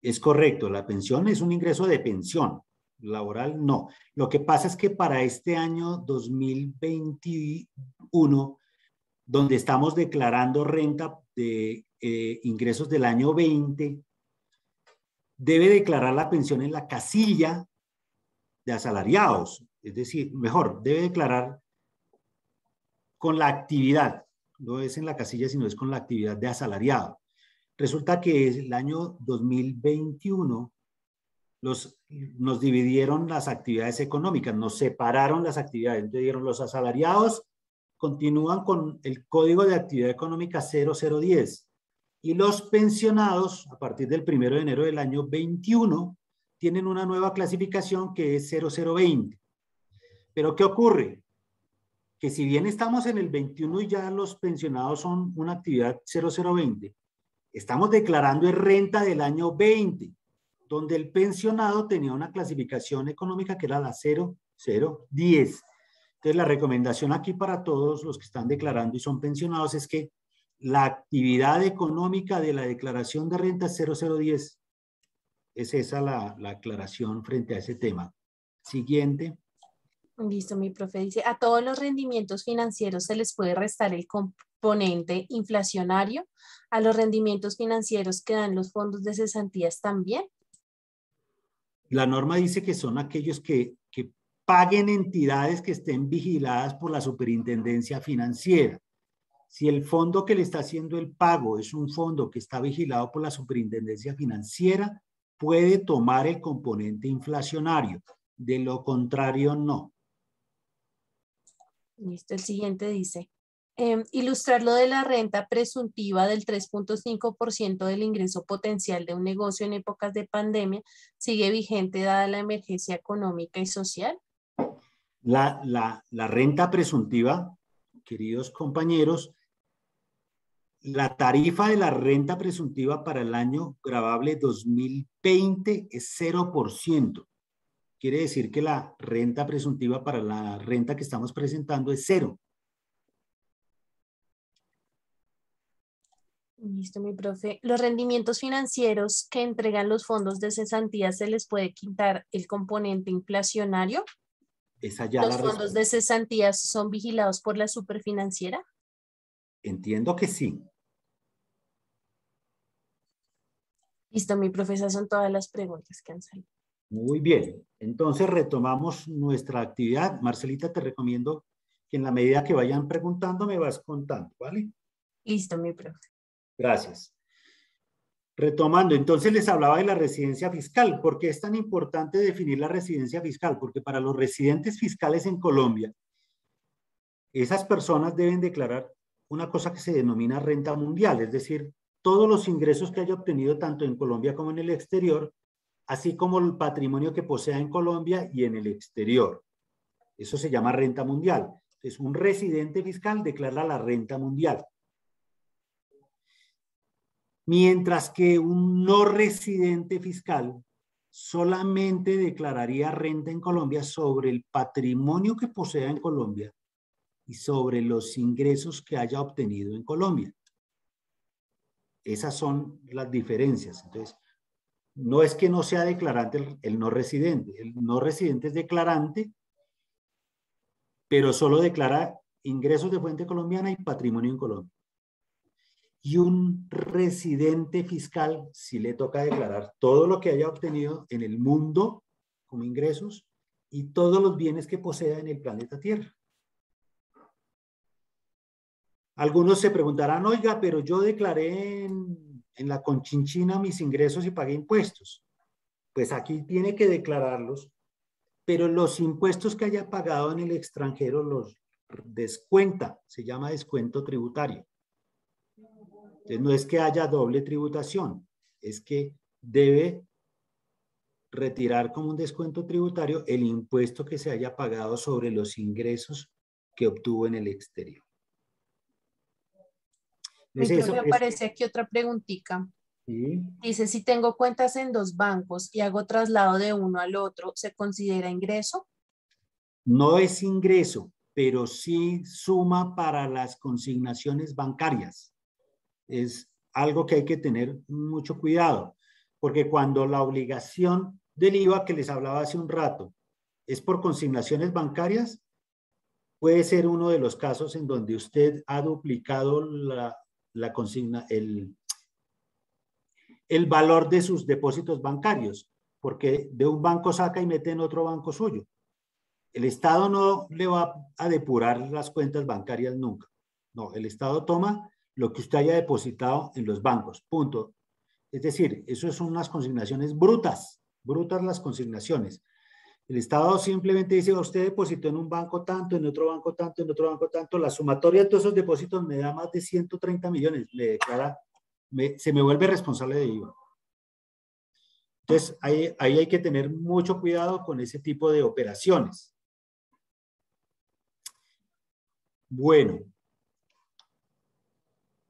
Es correcto, la pensión es un ingreso de pensión, laboral no. Lo que pasa es que para este año 2021, donde estamos declarando renta de ingresos del año 20, debe declarar la pensión en la casilla de asalariados, es decir, mejor, debe declarar con la actividad, no es en la casilla, sino es con la actividad de asalariado. Resulta que el año 2021 nos dividieron las actividades económicas, nos separaron las actividades, entonces dijeron los asalariados continúan con el código de actividad económica 0010 y los pensionados a partir del 1 de enero del año 21 tienen una nueva clasificación que es 0020. Pero ¿qué ocurre? Que si bien estamos en el 21 y ya los pensionados son una actividad 0020, estamos declarando renta del año 20, donde el pensionado tenía una clasificación económica que era la 0010. Entonces, la recomendación aquí para todos los que están declarando y son pensionados es que la actividad económica de la declaración de renta es 0010. Es esa la aclaración frente a ese tema. Siguiente. Listo, mi profe dice, ¿a todos los rendimientos financieros se les puede restar el componente inflacionario? ¿A los rendimientos financieros que dan los fondos de cesantías también? La norma dice que son aquellos que paguen entidades que estén vigiladas por la superintendencia financiera. Si el fondo que le está haciendo el pago es un fondo que está vigilado por la superintendencia financiera, puede tomar el componente inflacionario. De lo contrario, no. Listo, el siguiente dice, ilustrar lo de la renta presuntiva del 3.5% del ingreso potencial de un negocio en épocas de pandemia sigue vigente dada la emergencia económica y social. La renta presuntiva, queridos compañeros, la tarifa de la renta presuntiva para el año gravable 2020 es 0%. Quiere decir que la renta presuntiva para la renta que estamos presentando es 0. Listo, mi profe. ¿Los rendimientos financieros que entregan los fondos de cesantía se les puede quitar el componente inflacionario? Esa ya ¿Los la fondos de cesantías son vigilados por la superfinanciera? Entiendo que sí. Listo, mi profe, esas son todas las preguntas que han salido. Muy bien. Entonces retomamos nuestra actividad. Marcelita, te recomiendo que en la medida que vayan preguntando me vas contando, ¿vale? Listo, mi profe. Gracias. Retomando, entonces les hablaba de la residencia fiscal. ¿Por qué es tan importante definir la residencia fiscal? Porque para los residentes fiscales en Colombia, esas personas deben declarar una cosa que se denomina renta mundial, es decir, todos los ingresos que haya obtenido tanto en Colombia como en el exterior, así como el patrimonio que posea en Colombia y en el exterior. Eso se llama renta mundial. Entonces, un residente fiscal declara la renta mundial. Mientras que un no residente fiscal solamente declararía renta en Colombia sobre el patrimonio que posea en Colombia y sobre los ingresos que haya obtenido en Colombia. Esas son las diferencias. Entonces, no es que no sea declarante el no residente. El no residente es declarante, pero solo declara ingresos de fuente colombiana y patrimonio en Colombia. Y un residente fiscal sí le toca declarar todo lo que haya obtenido en el mundo como ingresos y todos los bienes que posea en el planeta Tierra. Algunos se preguntarán, oiga, pero yo declaré en la Conchinchina mis ingresos y pagué impuestos. Pues aquí tiene que declararlos, pero los impuestos que haya pagado en el extranjero los descuenta, se llama descuento tributario. Entonces, no es que haya doble tributación, es que debe retirar como un descuento tributario el impuesto que se haya pagado sobre los ingresos que obtuvo en el exterior. Entonces, me aparece aquí otra preguntita. ¿Sí? Dice, si tengo cuentas en 2 bancos y hago traslado de uno al otro, ¿se considera ingreso? No es ingreso, pero sí suma para las consignaciones bancarias. Es algo que hay que tener mucho cuidado, porque cuando la obligación del IVA que les hablaba hace un rato es por consignaciones bancarias, puede ser uno de los casos en donde usted ha duplicado la consigna, el valor de sus depósitos bancarios, porque de un banco saca y mete en otro banco suyo. El Estado no le va a depurar las cuentas bancarias nunca. No, el Estado toma lo que usted haya depositado en los bancos, punto. Es decir, eso son unas consignaciones brutas, brutas las consignaciones. El Estado simplemente dice, usted depositó en un banco tanto, en otro banco tanto, en otro banco tanto, la sumatoria de todos esos depósitos me da más de 130 millones, me declara, se me vuelve responsable de IVA. Entonces, ahí hay que tener mucho cuidado con ese tipo de operaciones. Bueno,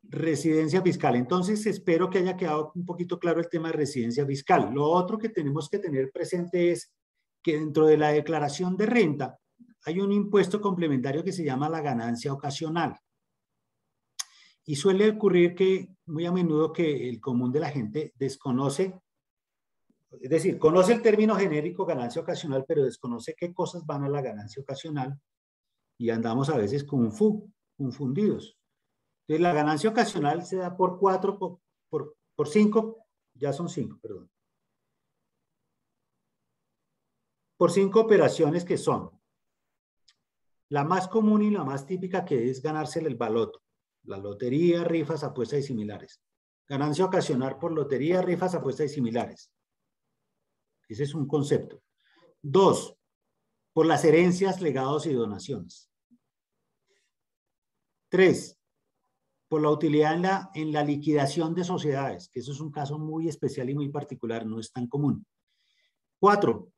residencia fiscal. Entonces, espero que haya quedado un poquito claro el tema de residencia fiscal. Lo otro que tenemos que tener presente es que dentro de la declaración de renta hay un impuesto complementario que se llama la ganancia ocasional. Y suele ocurrir que muy a menudo que el común de la gente desconoce, es decir, conoce el término genérico ganancia ocasional, pero desconoce qué cosas van a la ganancia ocasional y andamos a veces confundidos. Entonces, la ganancia ocasional se da por 4, por 5, ya son 5, perdón. Por 5 operaciones que son la más común y la más típica, que es ganarse el baloto. La lotería, rifas, apuestas y similares. Ganancia ocasional por lotería, rifas, apuestas y similares. Ese es un concepto. 2, por las herencias, legados y donaciones. 3, por la utilidad en la liquidación de sociedades, que eso es un caso muy especial y muy particular, no es tan común. 4,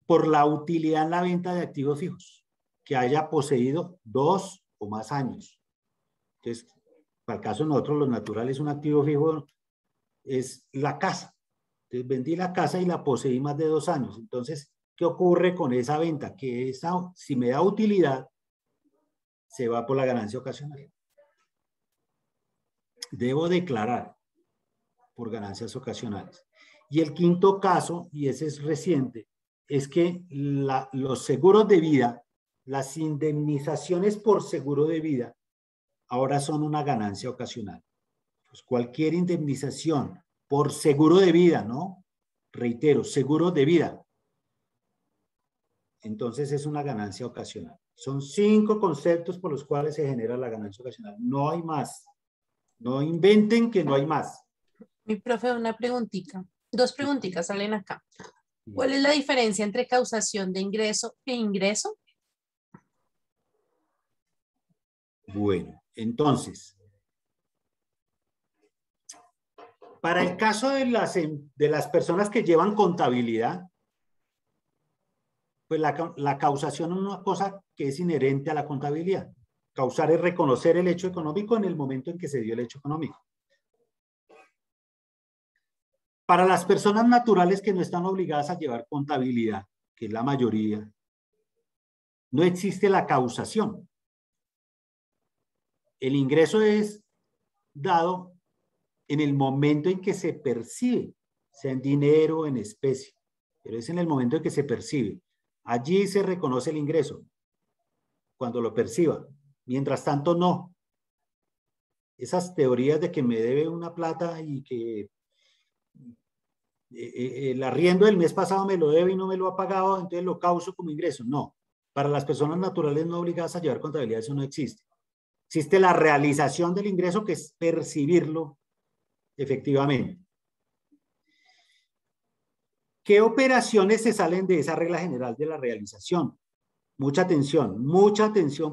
por la utilidad en la venta de activos fijos, que haya poseído 2 o más años. Entonces, para el caso de nosotros, los naturales, un activo fijo es la casa. Entonces, vendí la casa y la poseí más de 2 años. Entonces, ¿qué ocurre con esa venta? Que si me da utilidad, se va por la ganancia ocasional. Debo declarar por ganancias ocasionales. Y el quinto caso, y ese es reciente, es que los seguros de vida, las indemnizaciones por seguro de vida, ahora son una ganancia ocasional. Pues cualquier indemnización por seguro de vida, ¿no? Reitero, seguro de vida. Entonces es una ganancia ocasional. Son 5 conceptos por los cuales se genera la ganancia ocasional. No hay más. No inventen que no hay más. Mi profe, una preguntita. 2 preguntitas salen acá. ¿Cuál es la diferencia entre causación de ingreso e ingreso? Bueno, entonces, para el caso de las personas que llevan contabilidad, pues la causación es una cosa que es inherente a la contabilidad. Causar es reconocer el hecho económico en el momento en que se dio el hecho económico. Para las personas naturales que no están obligadas a llevar contabilidad, que es la mayoría, no existe la causación. El ingreso es dado en el momento en que se percibe, sea en dinero o en especie, pero es en el momento en que se percibe. Allí se reconoce el ingreso, cuando lo perciba. Mientras tanto, no. Esas teorías de que me debe una plata y que el arriendo del mes pasado me lo debe y no me lo ha pagado, entonces lo causo como ingreso. No. Para las personas naturales no obligadas a llevar contabilidad, eso no existe. Existe la realización del ingreso, que es percibirlo efectivamente. ¿Qué operaciones se salen de esa regla general de la realización? Mucha atención,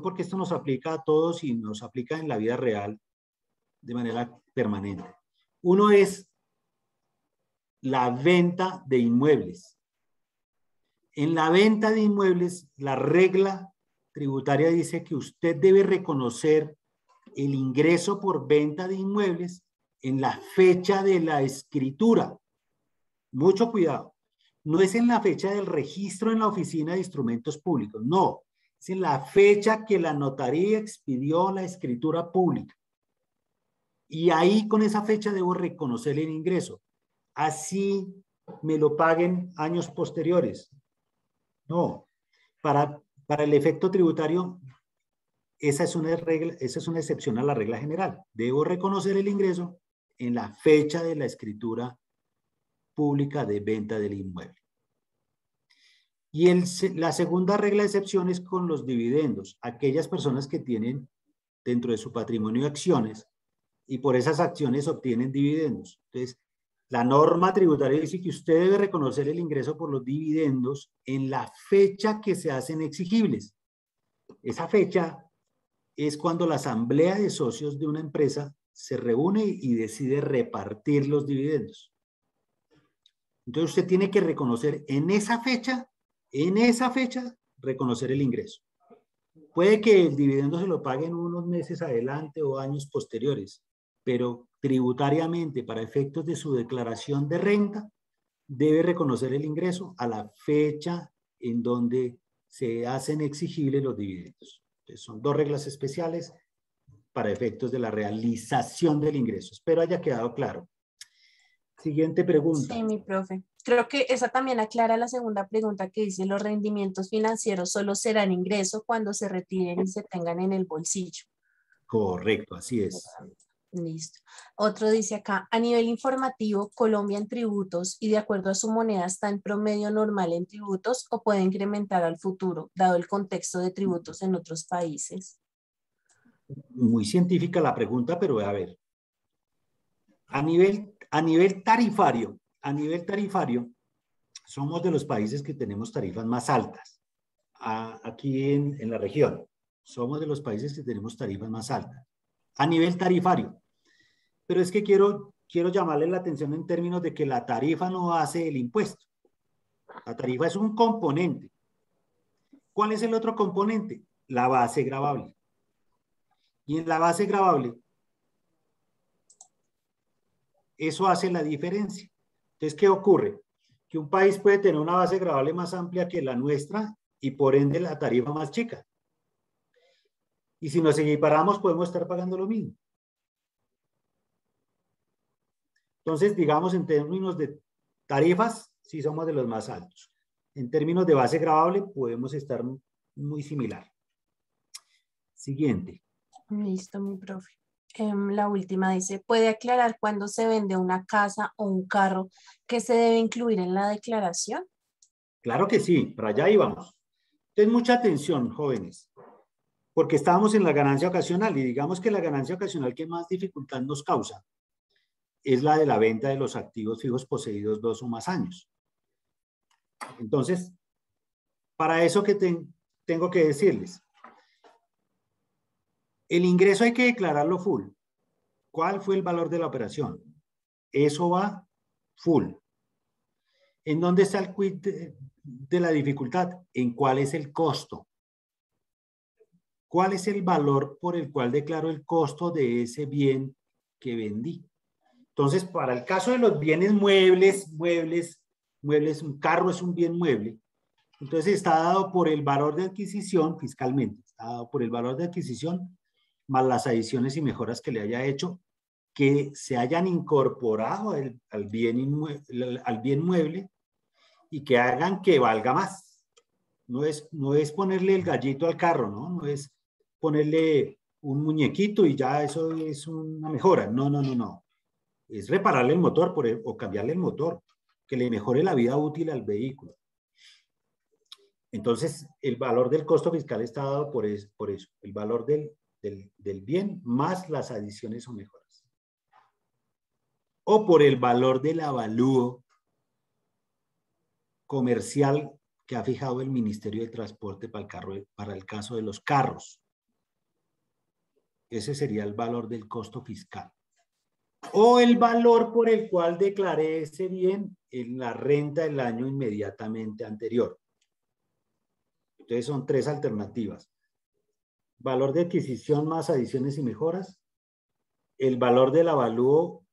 porque esto nos aplica a todos y nos aplica en la vida real de manera permanente. Uno es la venta de inmuebles. En la venta de inmuebles, la regla tributaria dice que usted debe reconocer el ingreso por venta de inmuebles en la fecha de la escritura. Mucho cuidado. No es en la fecha del registro en la oficina de instrumentos públicos, no. Es en la fecha que la notaría expidió la escritura pública. Y ahí con esa fecha debo reconocer el ingreso. Así me lo paguen años posteriores. No. Para el efecto tributario, esa es una regla, esa es una excepción a la regla general. Debo reconocer el ingreso en la fecha de la escritura pública de venta del inmueble. Y la segunda regla de excepción es con los dividendos. Aquellas personas que tienen dentro de su patrimonio acciones y por esas acciones obtienen dividendos. Entonces, la norma tributaria dice que usted debe reconocer el ingreso por los dividendos en la fecha que se hacen exigibles. Esa fecha es cuando la asamblea de socios de una empresa se reúne y decide repartir los dividendos. Entonces usted tiene que reconocer en esa fecha, reconocer el ingreso. Puede que el dividendo se lo paguen unos meses adelante o años posteriores, pero tributariamente, para efectos de su declaración de renta, debe reconocer el ingreso a la fecha en donde se hacen exigibles los dividendos. Entonces, son 2 reglas especiales para efectos de la realización del ingreso. Espero haya quedado claro. Siguiente pregunta. Sí, mi profe. Creo que esa también aclara la segunda pregunta que dice: los rendimientos financieros solo serán ingreso cuando se retiren y se tengan en el bolsillo. Correcto, así es. Listo. Otro dice acá: a nivel informativo, Colombia en tributos y de acuerdo a su moneda está en promedio normal en tributos o puede incrementar al futuro, dado el contexto de tributos en otros países. Muy científica la pregunta, pero a ver. A nivel tarifario, somos de los países que tenemos tarifas más altas aquí en la región. Somos de los países que tenemos tarifas más altas a nivel tarifario. Pero es que quiero llamarle la atención en términos de que la tarifa no hace el impuesto. La tarifa es un componente. ¿Cuál es el otro componente? La base gravable. Y en la base gravable, eso hace la diferencia. Entonces, ¿qué ocurre? Que un país puede tener una base gravable más amplia que la nuestra y por ende la tarifa más chica. Y si nos equiparamos, podemos estar pagando lo mismo. Entonces, digamos, en términos de tarifas, sí somos de los más altos. En términos de base gravable, podemos estar muy similar. Siguiente. Listo, mi profe. La última dice, ¿puede aclarar cuándo se vende una casa o un carro que se debe incluir en la declaración? Claro que sí, para allá íbamos. Entonces, mucha atención, jóvenes, porque estábamos en la ganancia ocasional y digamos que la ganancia ocasional que más dificultad nos causa es la de la venta de los activos fijos poseídos 2 o más años. Entonces, para eso que tengo que decirles, el ingreso hay que declararlo full. ¿Cuál fue el valor de la operación? Eso va full. ¿En dónde está el quid de la dificultad? ¿En cuál es el costo? ¿Cuál es el valor por el cual declaro el costo de ese bien que vendí? Entonces, para el caso de los bienes muebles, un carro es un bien mueble. Entonces, está dado por el valor de adquisición fiscalmente. Está dado por el valor de adquisición más las adiciones y mejoras que le haya hecho, que se hayan incorporado al bien mueble y que hagan que valga más. No es ponerle el gallito al carro, ¿no? No es ponerle un muñequito y ya eso es una mejora. No. Es repararle el motor o cambiarle el motor, que le mejore la vida útil al vehículo. Entonces, el valor del costo fiscal está dado por eso. El valor del bien más las adiciones o mejoras. O por el valor del avalúo comercial que ha fijado el Ministerio de Transporte para el caso de los carros. Ese sería el valor del costo fiscal. O el valor por el cual declaré ese bien en la renta del año inmediatamente anterior. Entonces son 3 alternativas. Valor de adquisición más adiciones y mejoras. El valor del avalúo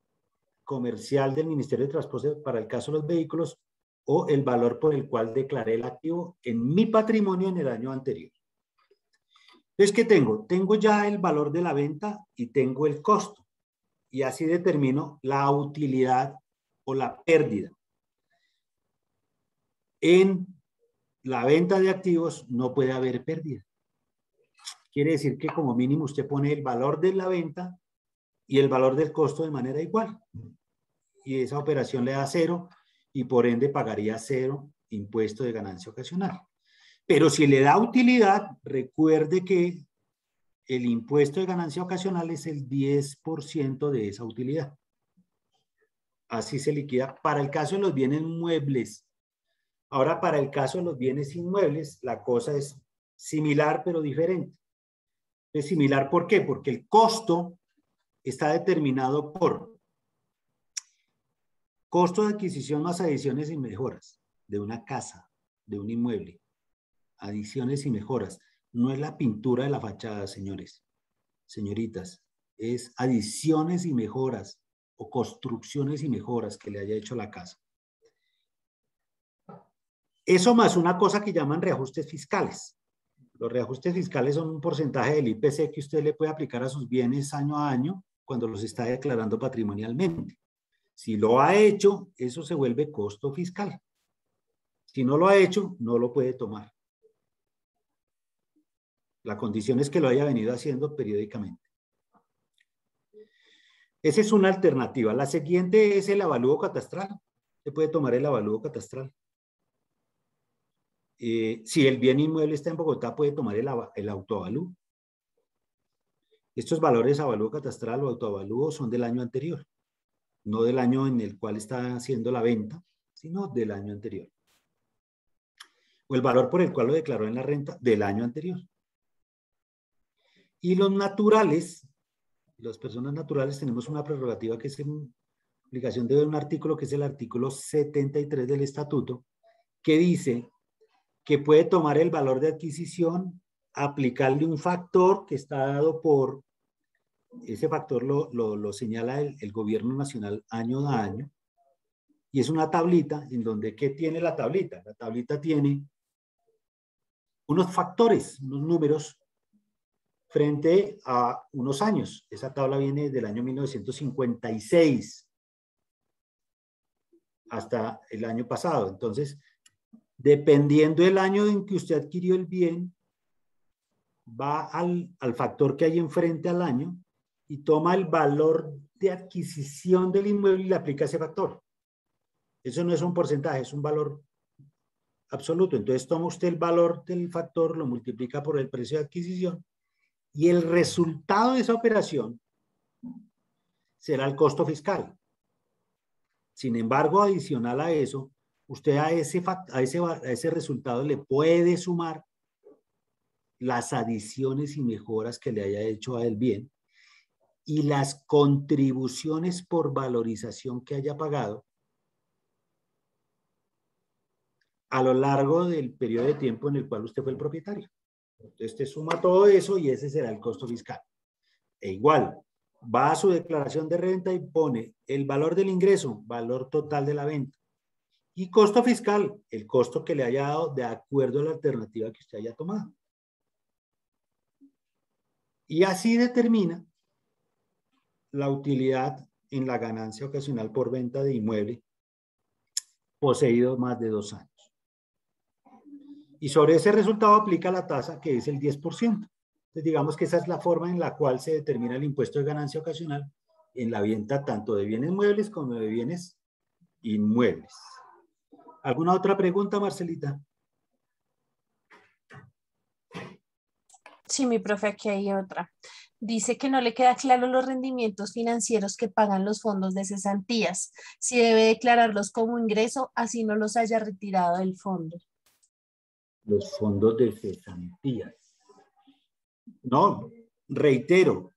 comercial del Ministerio de Transporte para el caso de los vehículos o el valor por el cual declaré el activo en mi patrimonio en el año anterior. Entonces, ¿qué tengo? Tengo ya el valor de la venta y tengo el costo. Y así determino la utilidad o la pérdida. En la venta de activos no puede haber pérdida. Quiere decir que como mínimo usted pone el valor de la venta y el valor del costo de manera igual. Y esa operación le da 0 y por ende pagaría 0 impuesto de ganancia ocasional. Pero si le da utilidad, recuerde que el impuesto de ganancia ocasional es el 10% de esa utilidad. Así se liquida para el caso de los bienes muebles. Ahora, para el caso de los bienes inmuebles, la cosa es similar pero diferente. Es similar, ¿por qué? Porque el costo está determinado por costo de adquisición más adiciones y mejoras de una casa, de un inmueble. Adiciones y mejoras. No es la pintura de la fachada, señores, señoritas. Es adiciones y mejoras o construcciones y mejoras que le haya hecho la casa. Eso más una cosa que llaman reajustes fiscales. Los reajustes fiscales son un porcentaje del IPC que usted le puede aplicar a sus bienes año a año cuando los está declarando patrimonialmente. Si lo ha hecho, eso se vuelve costo fiscal. Si no lo ha hecho, no lo puede tomar. La condición es que lo haya venido haciendo periódicamente. Esa es una alternativa. La siguiente es el avalúo catastral. Se puede tomar el avalúo catastral. Si el bien inmueble está en Bogotá, puede tomar el autoavalúo. Estos valores avalúo catastral o autoavalúo son del año anterior, no del año en el cual está haciendo la venta, sino del año anterior. O el valor por el cual lo declaró en la renta del año anterior. Y los naturales, las personas naturales, tenemos una prerrogativa que es en aplicación de un artículo que es el artículo 73 del estatuto, que dice que puede tomar el valor de adquisición, aplicarle un factor que está dado por, ese factor lo señala el gobierno nacional año a año, y es una tablita en donde, ¿qué tiene la tablita? La tablita tiene unos factores, unos números frente a unos años. Esa tabla viene del año 1956 hasta el año pasado. Entonces, dependiendo del año en que usted adquirió el bien, va al factor que hay enfrente al año y toma el valor de adquisición del inmueble y le aplica ese factor. Eso no es un porcentaje, es un valor absoluto. Entonces toma usted el valor del factor, lo multiplica por el precio de adquisición y el resultado de esa operación será el costo fiscal. Sin embargo, adicional a eso, usted a ese resultado le puede sumar las adiciones y mejoras que le haya hecho a él bien y las contribuciones por valorización que haya pagado a lo largo del periodo de tiempo en el cual usted fue el propietario. Entonces, te suma todo eso y ese será el costo fiscal. E igual, va a su declaración de renta y pone el valor del ingreso, valor total de la venta. Y costo fiscal, el costo que le haya dado de acuerdo a la alternativa que usted haya tomado. Y así determina la utilidad en la ganancia ocasional por venta de inmueble poseído más de 2 años. Y sobre ese resultado aplica la tasa que es el 10%. Entonces digamos que esa es la forma en la cual se determina el impuesto de ganancia ocasional en la venta tanto de bienes muebles como de bienes inmuebles. ¿Alguna otra pregunta, Marcelita? Sí, mi profe, aquí hay otra. Dice que no le queda claro los rendimientos financieros que pagan los fondos de cesantías. Si debe declararlos como ingreso, así no los haya retirado del fondo. Los fondos de cesantías. No, reitero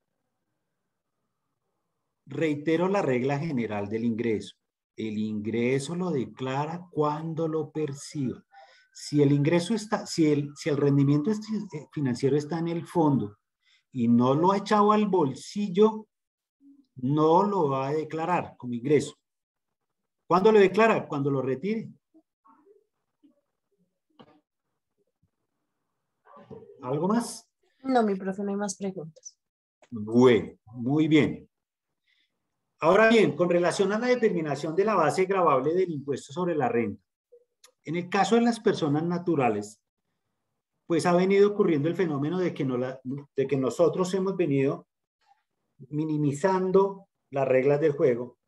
la regla general del ingreso. El ingreso lo declara cuando lo perciba. Si el ingreso está, si el rendimiento financiero está en el fondo y no lo ha echado al bolsillo, no lo va a declarar como ingreso. ¿Cuándo lo declara? Cuando lo retire. ¿Algo más? No, mi profe, no hay más preguntas. Bueno, muy bien. Ahora bien, con relación a la determinación de la base gravable del impuesto sobre la renta, en el caso de las personas naturales, pues ha venido ocurriendo el fenómeno de que nosotros hemos venido minimizando las reglas del juego,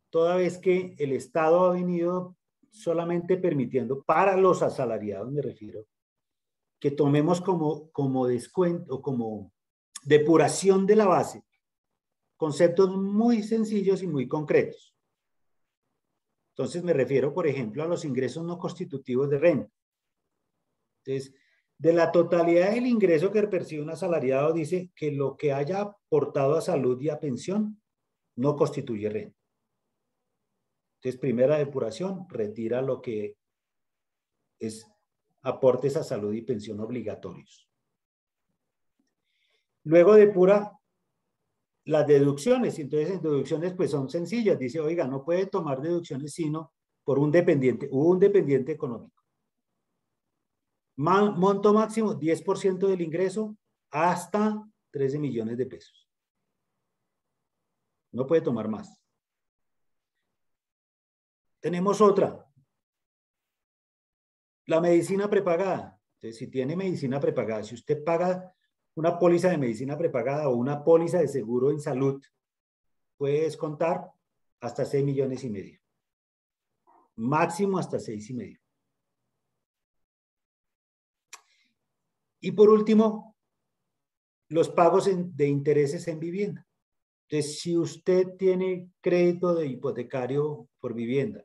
toda vez que el Estado ha venido solamente permitiendo, para los asalariados me refiero, que tomemos como descuento o como depuración de la base conceptos muy sencillos y muy concretos. Entonces me refiero, por ejemplo, a los ingresos no constitutivos de renta. Entonces, de la totalidad del ingreso que percibe un asalariado, dice que lo que haya aportado a salud y a pensión no constituye renta. Entonces, primera depuración, retira lo que es aportes a salud y pensión obligatorios. Luego depura las deducciones, y entonces en deducciones pues son sencillas. Dice, oiga, no puede tomar deducciones sino por un dependiente, un dependiente económico. Monto máximo 10% del ingreso hasta 13 millones de pesos. No puede tomar más. Tenemos otra. La medicina prepagada. Entonces, si tiene medicina prepagada, si usted paga una póliza de medicina prepagada o una póliza de seguro en salud, puede descontar hasta 6 millones y medio. Máximo hasta 6,5. Y por último, los pagos de intereses en vivienda. Entonces, si usted tiene crédito de hipotecario por vivienda,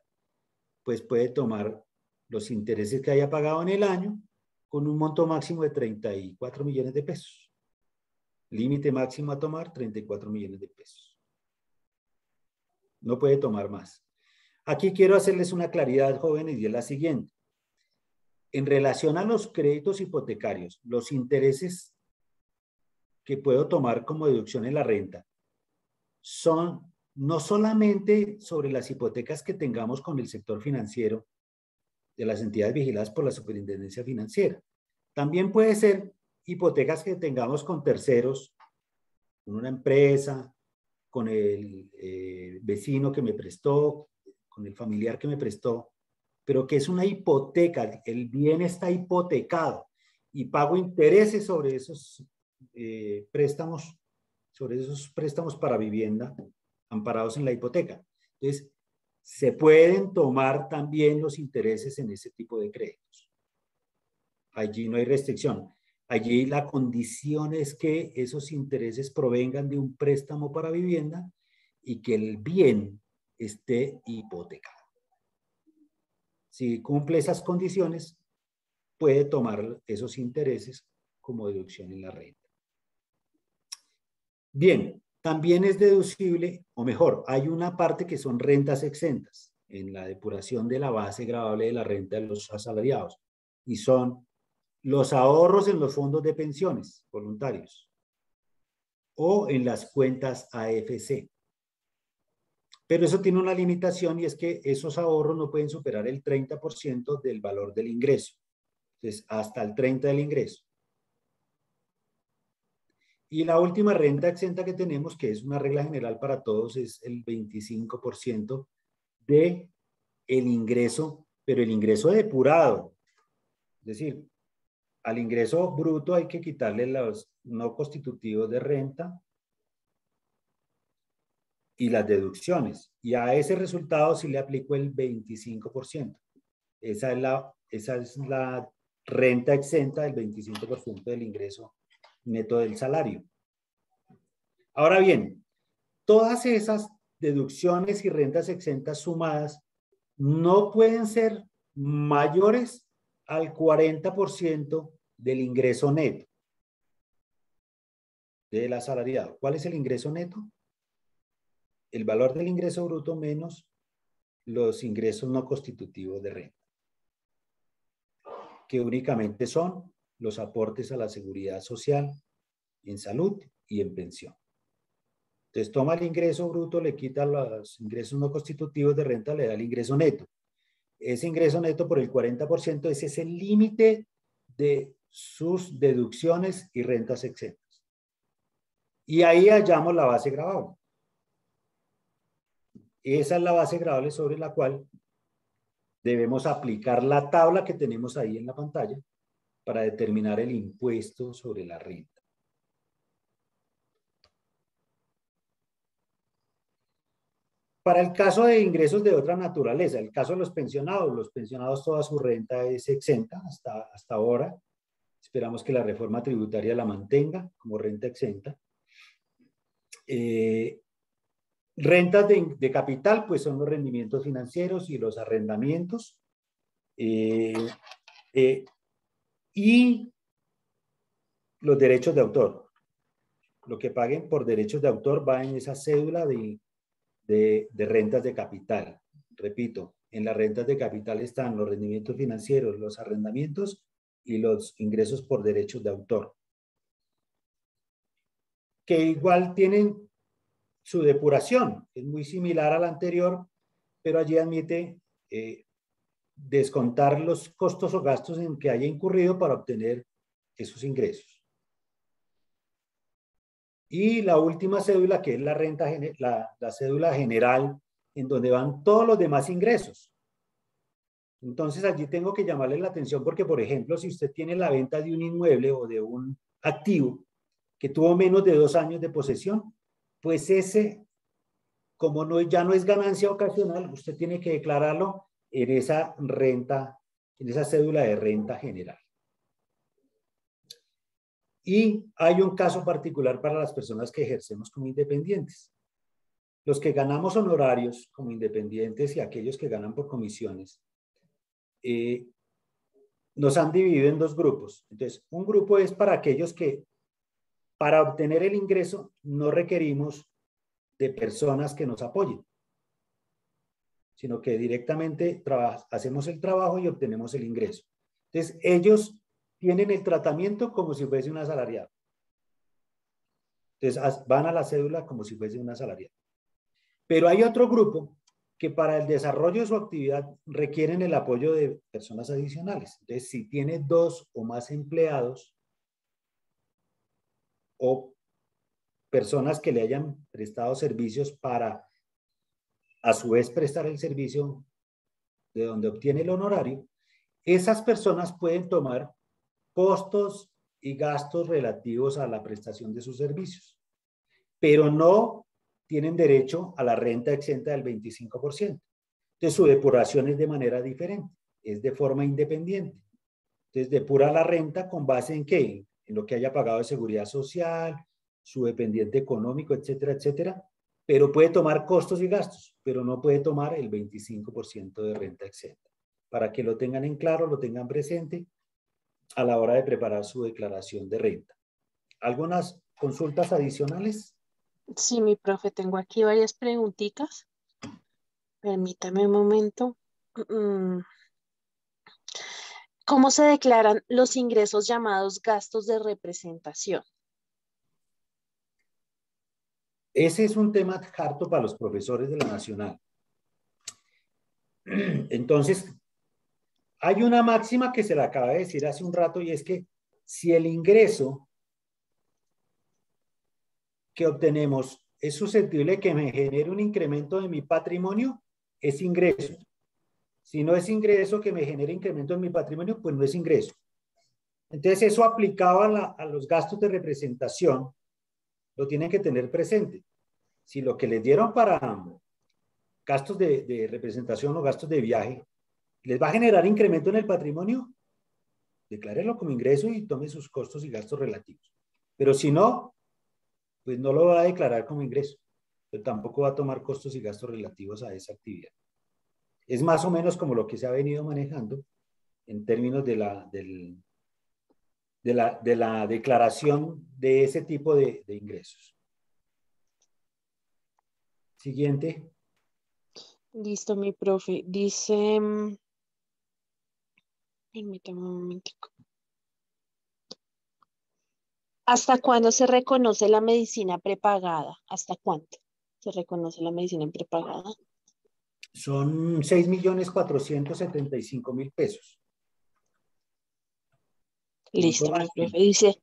pues puede tomar los intereses que haya pagado en el año con un monto máximo de 34 millones de pesos. Límite máximo a tomar, 34 millones de pesos. No puede tomar más. Aquí quiero hacerles una claridad, jóvenes, y es la siguiente. En relación a los créditos hipotecarios, los intereses que puedo tomar como deducción en la renta son no solamente sobre las hipotecas que tengamos con el sector financiero de las entidades vigiladas por la Superintendencia Financiera. También puede ser hipotecas que tengamos con terceros, con una empresa, con el vecino que me prestó, con el familiar que me prestó, pero que es una hipoteca, el bien está hipotecado y pago intereses sobre esos préstamos para vivienda amparados en la hipoteca. Entonces, se pueden tomar también los intereses en ese tipo de créditos. Allí no hay restricción. Allí la condición es que esos intereses provengan de un préstamo para vivienda y que el bien esté hipotecado. Si cumple esas condiciones, puede tomar esos intereses como deducción en la renta. Bien, también es deducible, o mejor, hay una parte que son rentas exentas en la depuración de la base gravable de la renta de los asalariados, y son los ahorros en los fondos de pensiones voluntarios o en las cuentas AFC. Pero eso tiene una limitación y es que esos ahorros no pueden superar el 30% del valor del ingreso. Entonces, hasta el 30% del ingreso. Y la última renta exenta que tenemos, que es una regla general para todos, es el 25% del ingreso, pero el ingreso depurado. Es decir, al ingreso bruto hay que quitarle los no constitutivos de renta y las deducciones. Y a ese resultado sí le aplico el 25%. Esa es la renta exenta del 25% del ingreso neto del salario. Ahora bien, todas esas deducciones y rentas exentas sumadas no pueden ser mayores al 40% del ingreso neto del asalariado. ¿Cuál es el ingreso neto? El valor del ingreso bruto menos los ingresos no constitutivos de renta, que únicamente son los aportes a la seguridad social, en salud y en pensión. Entonces toma el ingreso bruto, le quita los ingresos no constitutivos de renta, le da el ingreso neto. Ese ingreso neto por el 40%, ese es el límite de sus deducciones y rentas exentas. Y ahí hallamos la base gravable. Esa es la base gravable sobre la cual debemos aplicar la tabla que tenemos ahí en la pantalla para determinar el impuesto sobre la renta. Para el caso de ingresos de otra naturaleza, el caso de los pensionados toda su renta es exenta hasta ahora. Esperamos que la reforma tributaria la mantenga como renta exenta. Rentas de capital, pues son los rendimientos financieros y los arrendamientos. Y los derechos de autor. Lo que paguen por derechos de autor va en esa cédula de rentas de capital. Repito, en las rentas de capital están los rendimientos financieros, los arrendamientos y los ingresos por derechos de autor, que igual tienen su depuración, es muy similar a la anterior, pero allí admite descontar los costos o gastos en que haya incurrido para obtener esos ingresos. Y la última cédula, que es la cédula general, en donde van todos los demás ingresos. Entonces allí tengo que llamarle la atención porque, por ejemplo, si usted tiene la venta de un inmueble o de un activo que tuvo menos de 2 años de posesión, pues ese, como ya no es ganancia ocasional, usted tiene que declararlo en esa renta, en esa cédula de renta general. Y hay un caso particular para las personas que ejercemos como independientes. Los que ganamos honorarios como independientes y aquellos que ganan por comisiones, nos han dividido en 2 grupos. Entonces, un grupo es para aquellos que Para obtener el ingreso no requerimos de personas que nos apoyen, sino que directamente hacemos el trabajo y obtenemos el ingreso. Entonces, ellos tienen el tratamiento como si fuese un asalariado. Entonces, van a la cédula como si fuese un asalariado. Pero hay otro grupo que para el desarrollo de su actividad requieren el apoyo de personas adicionales. Entonces, si tiene 2 o más empleados o personas que le hayan prestado servicios para, a su vez, prestar el servicio de donde obtiene el honorario, esas personas pueden tomar costos y gastos relativos a la prestación de sus servicios, pero no tienen derecho a la renta exenta del 25%. Entonces, su depuración es de manera diferente, es de forma independiente. Entonces, depura la renta con base en ¿qué? En lo que haya pagado de seguridad social, su dependiente económico, etcétera, etcétera, pero puede tomar costos y gastos, pero no puede tomar el 25% de renta exenta. Para que lo tengan en claro, lo tengan presente a la hora de preparar su declaración de renta. ¿Algunas consultas adicionales? Sí, mi profe, tengo aquí varias preguntitas. Permítame un momento. ¿Cómo se declaran los ingresos llamados gastos de representación? Ese es un tema harto para los profesores de la Nacional. Entonces, hay una máxima que se la acaba de decir hace un rato y es que si el ingreso que obtenemos es susceptible que me genere un incremento de mi patrimonio, es ingreso. Si no es ingreso que me genere incremento en mi patrimonio, pues no es ingreso. Entonces, eso aplicado a los gastos de representación, lo tienen que tener presente. Si lo que les dieron para gastos de representación o gastos de viaje les va a generar incremento en el patrimonio, declárelo como ingreso y tome sus costos y gastos relativos. Pero si no, pues no lo va a declarar como ingreso. Pero tampoco va a tomar costos y gastos relativos a esa actividad. Es más o menos como lo que se ha venido manejando en términos de la declaración de ese tipo de ingresos. Siguiente. Listo, mi profe. Dice, permítame un momentico. ¿Hasta cuándo se reconoce la medicina prepagada? ¿Hasta cuánto se reconoce la medicina prepagada? Son 6.475.000 pesos. Listo, mi profe. Dice,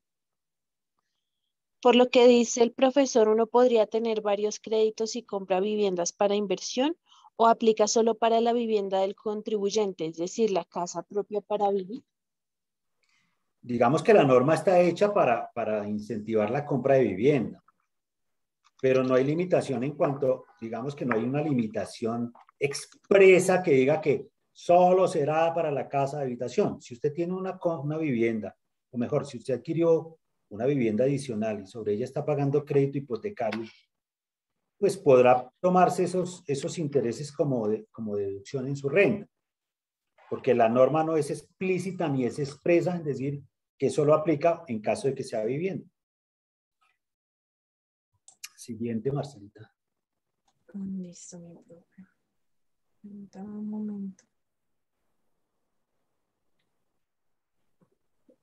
por lo que dice el profesor, uno podría tener varios créditos y compra viviendas para inversión o aplica solo para la vivienda del contribuyente, es decir, la casa propia para vivir. Digamos que la norma está hecha para incentivar la compra de vivienda, pero no hay limitación en cuanto, digamos que no hay una limitación expresa que diga que solo será para la casa de habitación. Si usted tiene una vivienda, o mejor, si usted adquirió una vivienda adicional y sobre ella está pagando crédito hipotecario, pues podrá tomarse esos intereses como deducción en su renta, porque la norma no es explícita ni es expresa en decir que solo aplica en caso de que sea vivienda. Siguiente, Marcelita. Listo, mi profe. Dame un momento.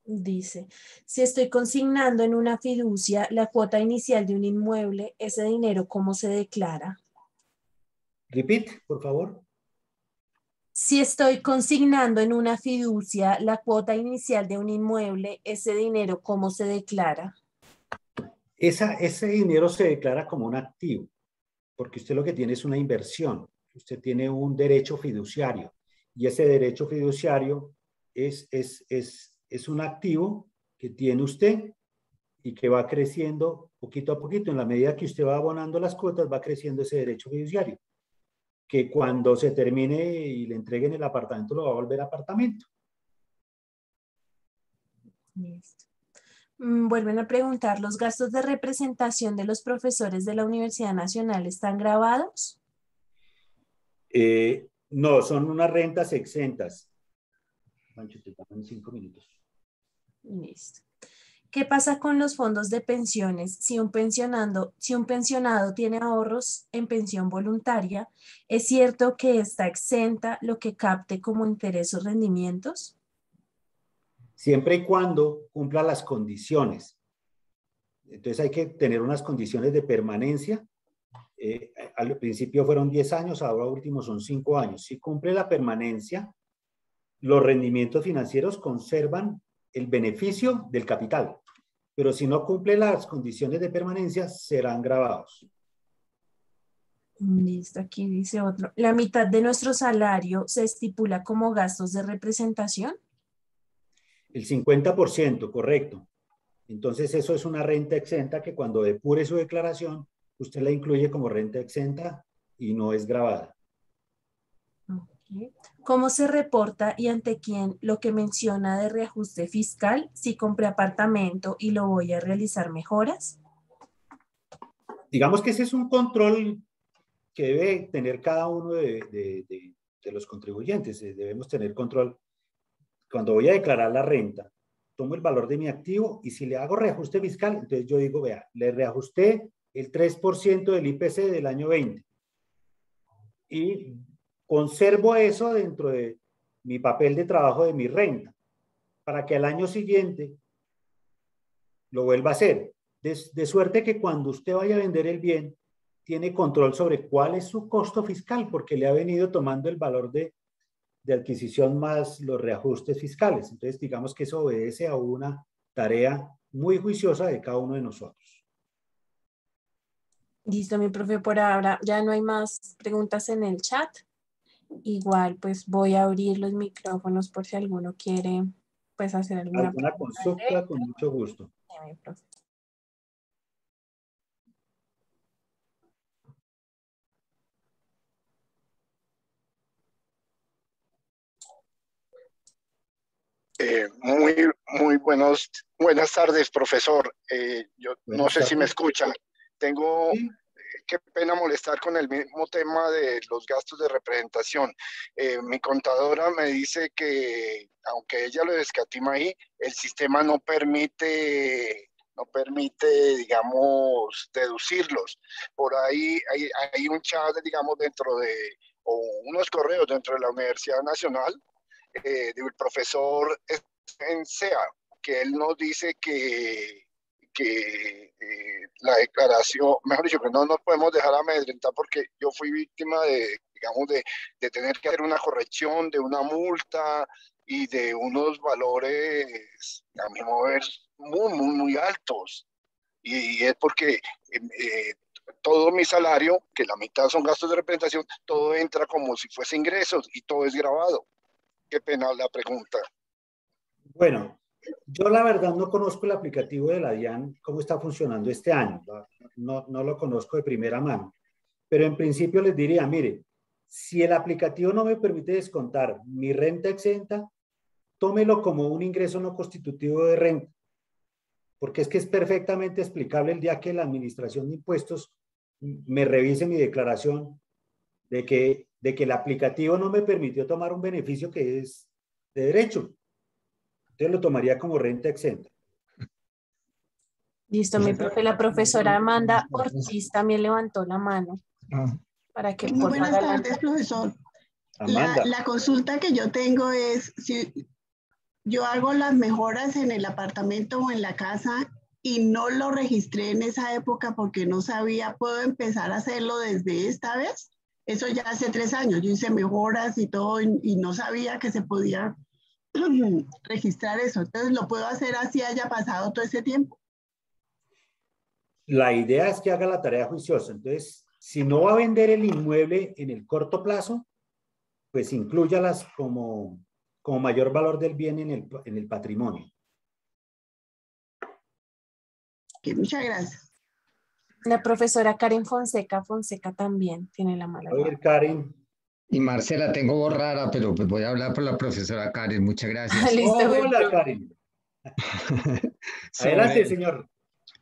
Dice, si estoy consignando en una fiducia la cuota inicial de un inmueble, ¿ese dinero cómo se declara? Repeat, por favor. Si estoy consignando en una fiducia la cuota inicial de un inmueble, ¿ese dinero cómo se declara? Ese dinero se declara como un activo, porque usted lo que tiene es una inversión. Usted tiene un derecho fiduciario y ese derecho fiduciario es un activo que tiene usted y que va creciendo poquito a poquito. En la medida que usted va abonando las cuotas, va creciendo ese derecho fiduciario, que cuando se termine y le entreguen el apartamento, lo va a volver apartamento. Listo. Vuelven a preguntar, ¿los gastos de representación de los profesores de la Universidad Nacional están grabados? No, son unas rentas exentas. Pancho, te pagan 5 minutos. Listo. ¿Qué pasa con los fondos de pensiones si un pensionado tiene ahorros en pensión voluntaria? ¿Es cierto que está exenta lo que capte como interés o rendimientos? Siempre y cuando cumpla las condiciones. Entonces hay que tener unas condiciones de permanencia. Al principio fueron 10 años, ahora último son 5 años. Si cumple la permanencia, los rendimientos financieros conservan el beneficio del capital, pero si no cumple las condiciones de permanencia, serán gravados. Listo, aquí dice otro. ¿La mitad de nuestro salario se estipula como gastos de representación? El 50%, correcto. Entonces eso es una renta exenta que cuando depure su declaración, usted la incluye como renta exenta y no es gravada. Okay. ¿Cómo se reporta y ante quién lo que menciona de reajuste fiscal si compré apartamento y lo voy a realizar mejoras? Digamos que ese es un control que debe tener cada uno de los contribuyentes. Debemos tener control. Cuando voy a declarar la renta, tomo el valor de mi activo y si le hago reajuste fiscal, entonces yo digo, vea, le reajusté el 3% del IPC del año 20 y conservo eso dentro de mi papel de trabajo de mi renta para que al año siguiente lo vuelva a hacer. De suerte que cuando usted vaya a vender el bien, tiene control sobre cuál es su costo fiscal porque le ha venido tomando el valor de adquisición más los reajustes fiscales. Entonces, digamos que eso obedece a una tarea muy juiciosa de cada uno de nosotros. Listo, mi profe, por ahora ya no hay más preguntas en el chat. Igual, pues voy a abrir los micrófonos por si alguno quiere pues hacer alguna consulta, con mucho gusto. Sí, mi profe. Muy buenas tardes, profesor. Yo Buenas no sé si me tardes. escuchan. Tengo, Sí. qué pena molestar con el mismo tema de los gastos de representación. Mi contadora me dice que, aunque ella lo escatima ahí, el sistema no permite, digamos, deducirlos. Por ahí hay un chat, digamos, o unos correos dentro de la Universidad Nacional del profesor en SEA, que él nos dice que la declaración, mejor dicho, que no nos podemos dejar amedrentar porque yo fui víctima digamos, de tener que hacer una corrección de una multa y de unos valores, a mi modo, muy altos. Y es porque todo mi salario, que la mitad son gastos de representación, todo entra como si fuese ingresos y todo es grabado. Qué pena la pregunta. Bueno, yo la verdad no conozco el aplicativo de la DIAN, cómo está funcionando este año. No lo conozco de primera mano. Pero en principio les diría, mire, si el aplicativo no me permite descontar mi renta exenta, tómelo como un ingreso no constitutivo de renta. Porque es que es perfectamente explicable el día que la Administración de Impuestos me revise mi declaración de que el aplicativo no me permitió tomar un beneficio que es de derecho. Entonces lo tomaría como renta exenta. Listo, mi profe. La profesora Amanda Ortiz también levantó la mano para que Muy por buenas favor tardes, profesor. Amanda. La consulta que yo tengo es si yo hago las mejoras en el apartamento o en la casa y no lo registré en esa época porque no sabía, ¿puedo empezar a hacerlo desde esta vez? Eso ya hace 3 años, yo hice mejoras y todo y no sabía que se podía registrar eso. Entonces, ¿lo puedo hacer así haya pasado todo ese tiempo? La idea es que haga la tarea juiciosa. Entonces, si no va a vender el inmueble en el corto plazo, pues inclúyalas como mayor valor del bien en el patrimonio. Okay, muchas gracias. La profesora Karen Fonseca también tiene la mano. A ver, Karen. Y Marcela, tengo voz rara, pero pues voy a hablar por la profesora Karen. Muchas gracias. Listo, hola, Karen. Adelante, señor.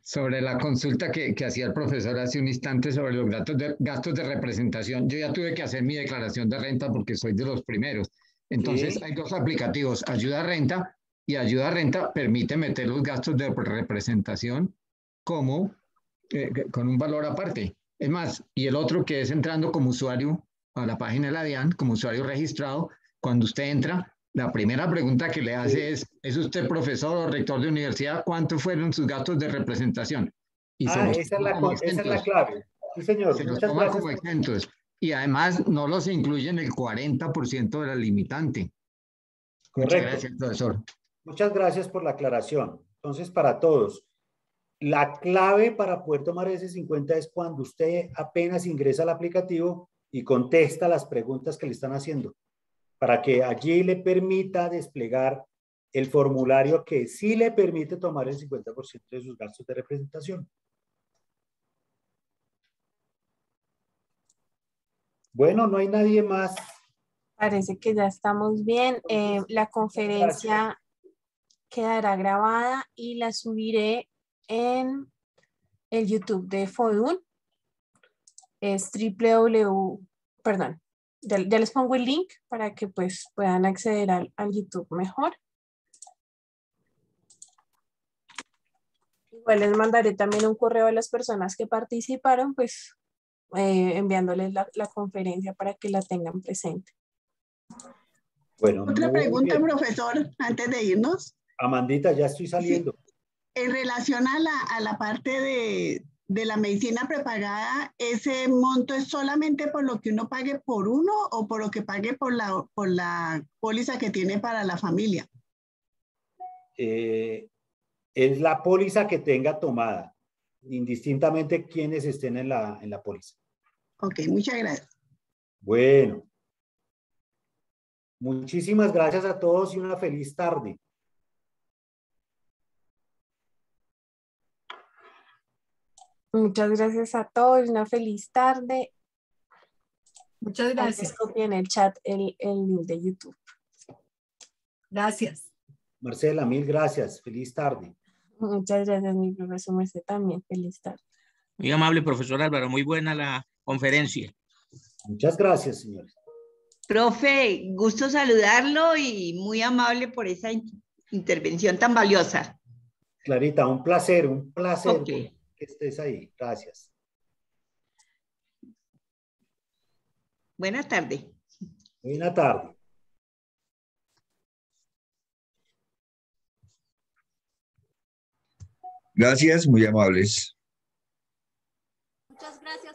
Sobre la consulta que hacía el profesor hace un instante sobre los gastos de representación. Yo ya tuve que hacer mi declaración de renta porque soy de los primeros. Entonces, sí, hay dos aplicativos, Ayuda Renta y ayuda a renta permite meter los gastos de representación como con un valor aparte. Es más, y el otro que es entrando como usuario a la página de la DIAN, como usuario registrado, cuando usted entra, la primera pregunta que le hace ¿es usted profesor o rector de universidad? ¿Cuántos fueron sus gastos de representación? Y se los Esa toma como es la exentos. clave. Sí, señor. Se los Muchas toma gracias. como exentos. Y además no los incluye en el 40% de la limitante. Muchas Correcto. gracias, profesor. Muchas gracias por la aclaración. Entonces, para todos, la clave para poder tomar ese 50 es cuando usted apenas ingresa al aplicativo y contesta las preguntas que le están haciendo, para que allí le permita desplegar el formulario que sí le permite tomar el 50% de sus gastos de representación. Bueno, no hay nadie más. Parece que ya estamos bien. La conferencia quedará grabada y la subiré en el YouTube de FODUN. Es perdón, ya les pongo el link para que pues puedan acceder al YouTube mejor. Igual les mandaré también un correo a las personas que participaron, pues enviándoles la conferencia para que la tengan presente. Bueno, Otra pregunta, bien. profesor, antes de irnos. Amandita, ya estoy saliendo. Sí. En relación a la parte de la medicina prepagada, ¿ese monto es solamente por lo que uno pague por uno o por lo que pague por la póliza que tiene para la familia? Es la póliza que tenga tomada, indistintamente quienes estén en la póliza. Ok, muchas gracias. Bueno. Muchísimas gracias a todos y una feliz tarde. Muchas gracias a todos, una feliz tarde. Muchas gracias. Copien en el chat el link de YouTube. Gracias. Marcela, mil gracias. Feliz tarde. Muchas gracias, mi profesor Merced, también. Feliz tarde. Muy amable, profesor Álvaro. Muy buena la conferencia. Muchas gracias, señores. Profe, gusto saludarlo y muy amable por esa intervención tan valiosa. Clarita, un placer Okay. que estés ahí. Gracias. Buena tarde. Buena tarde. Gracias, muy amables. Muchas gracias.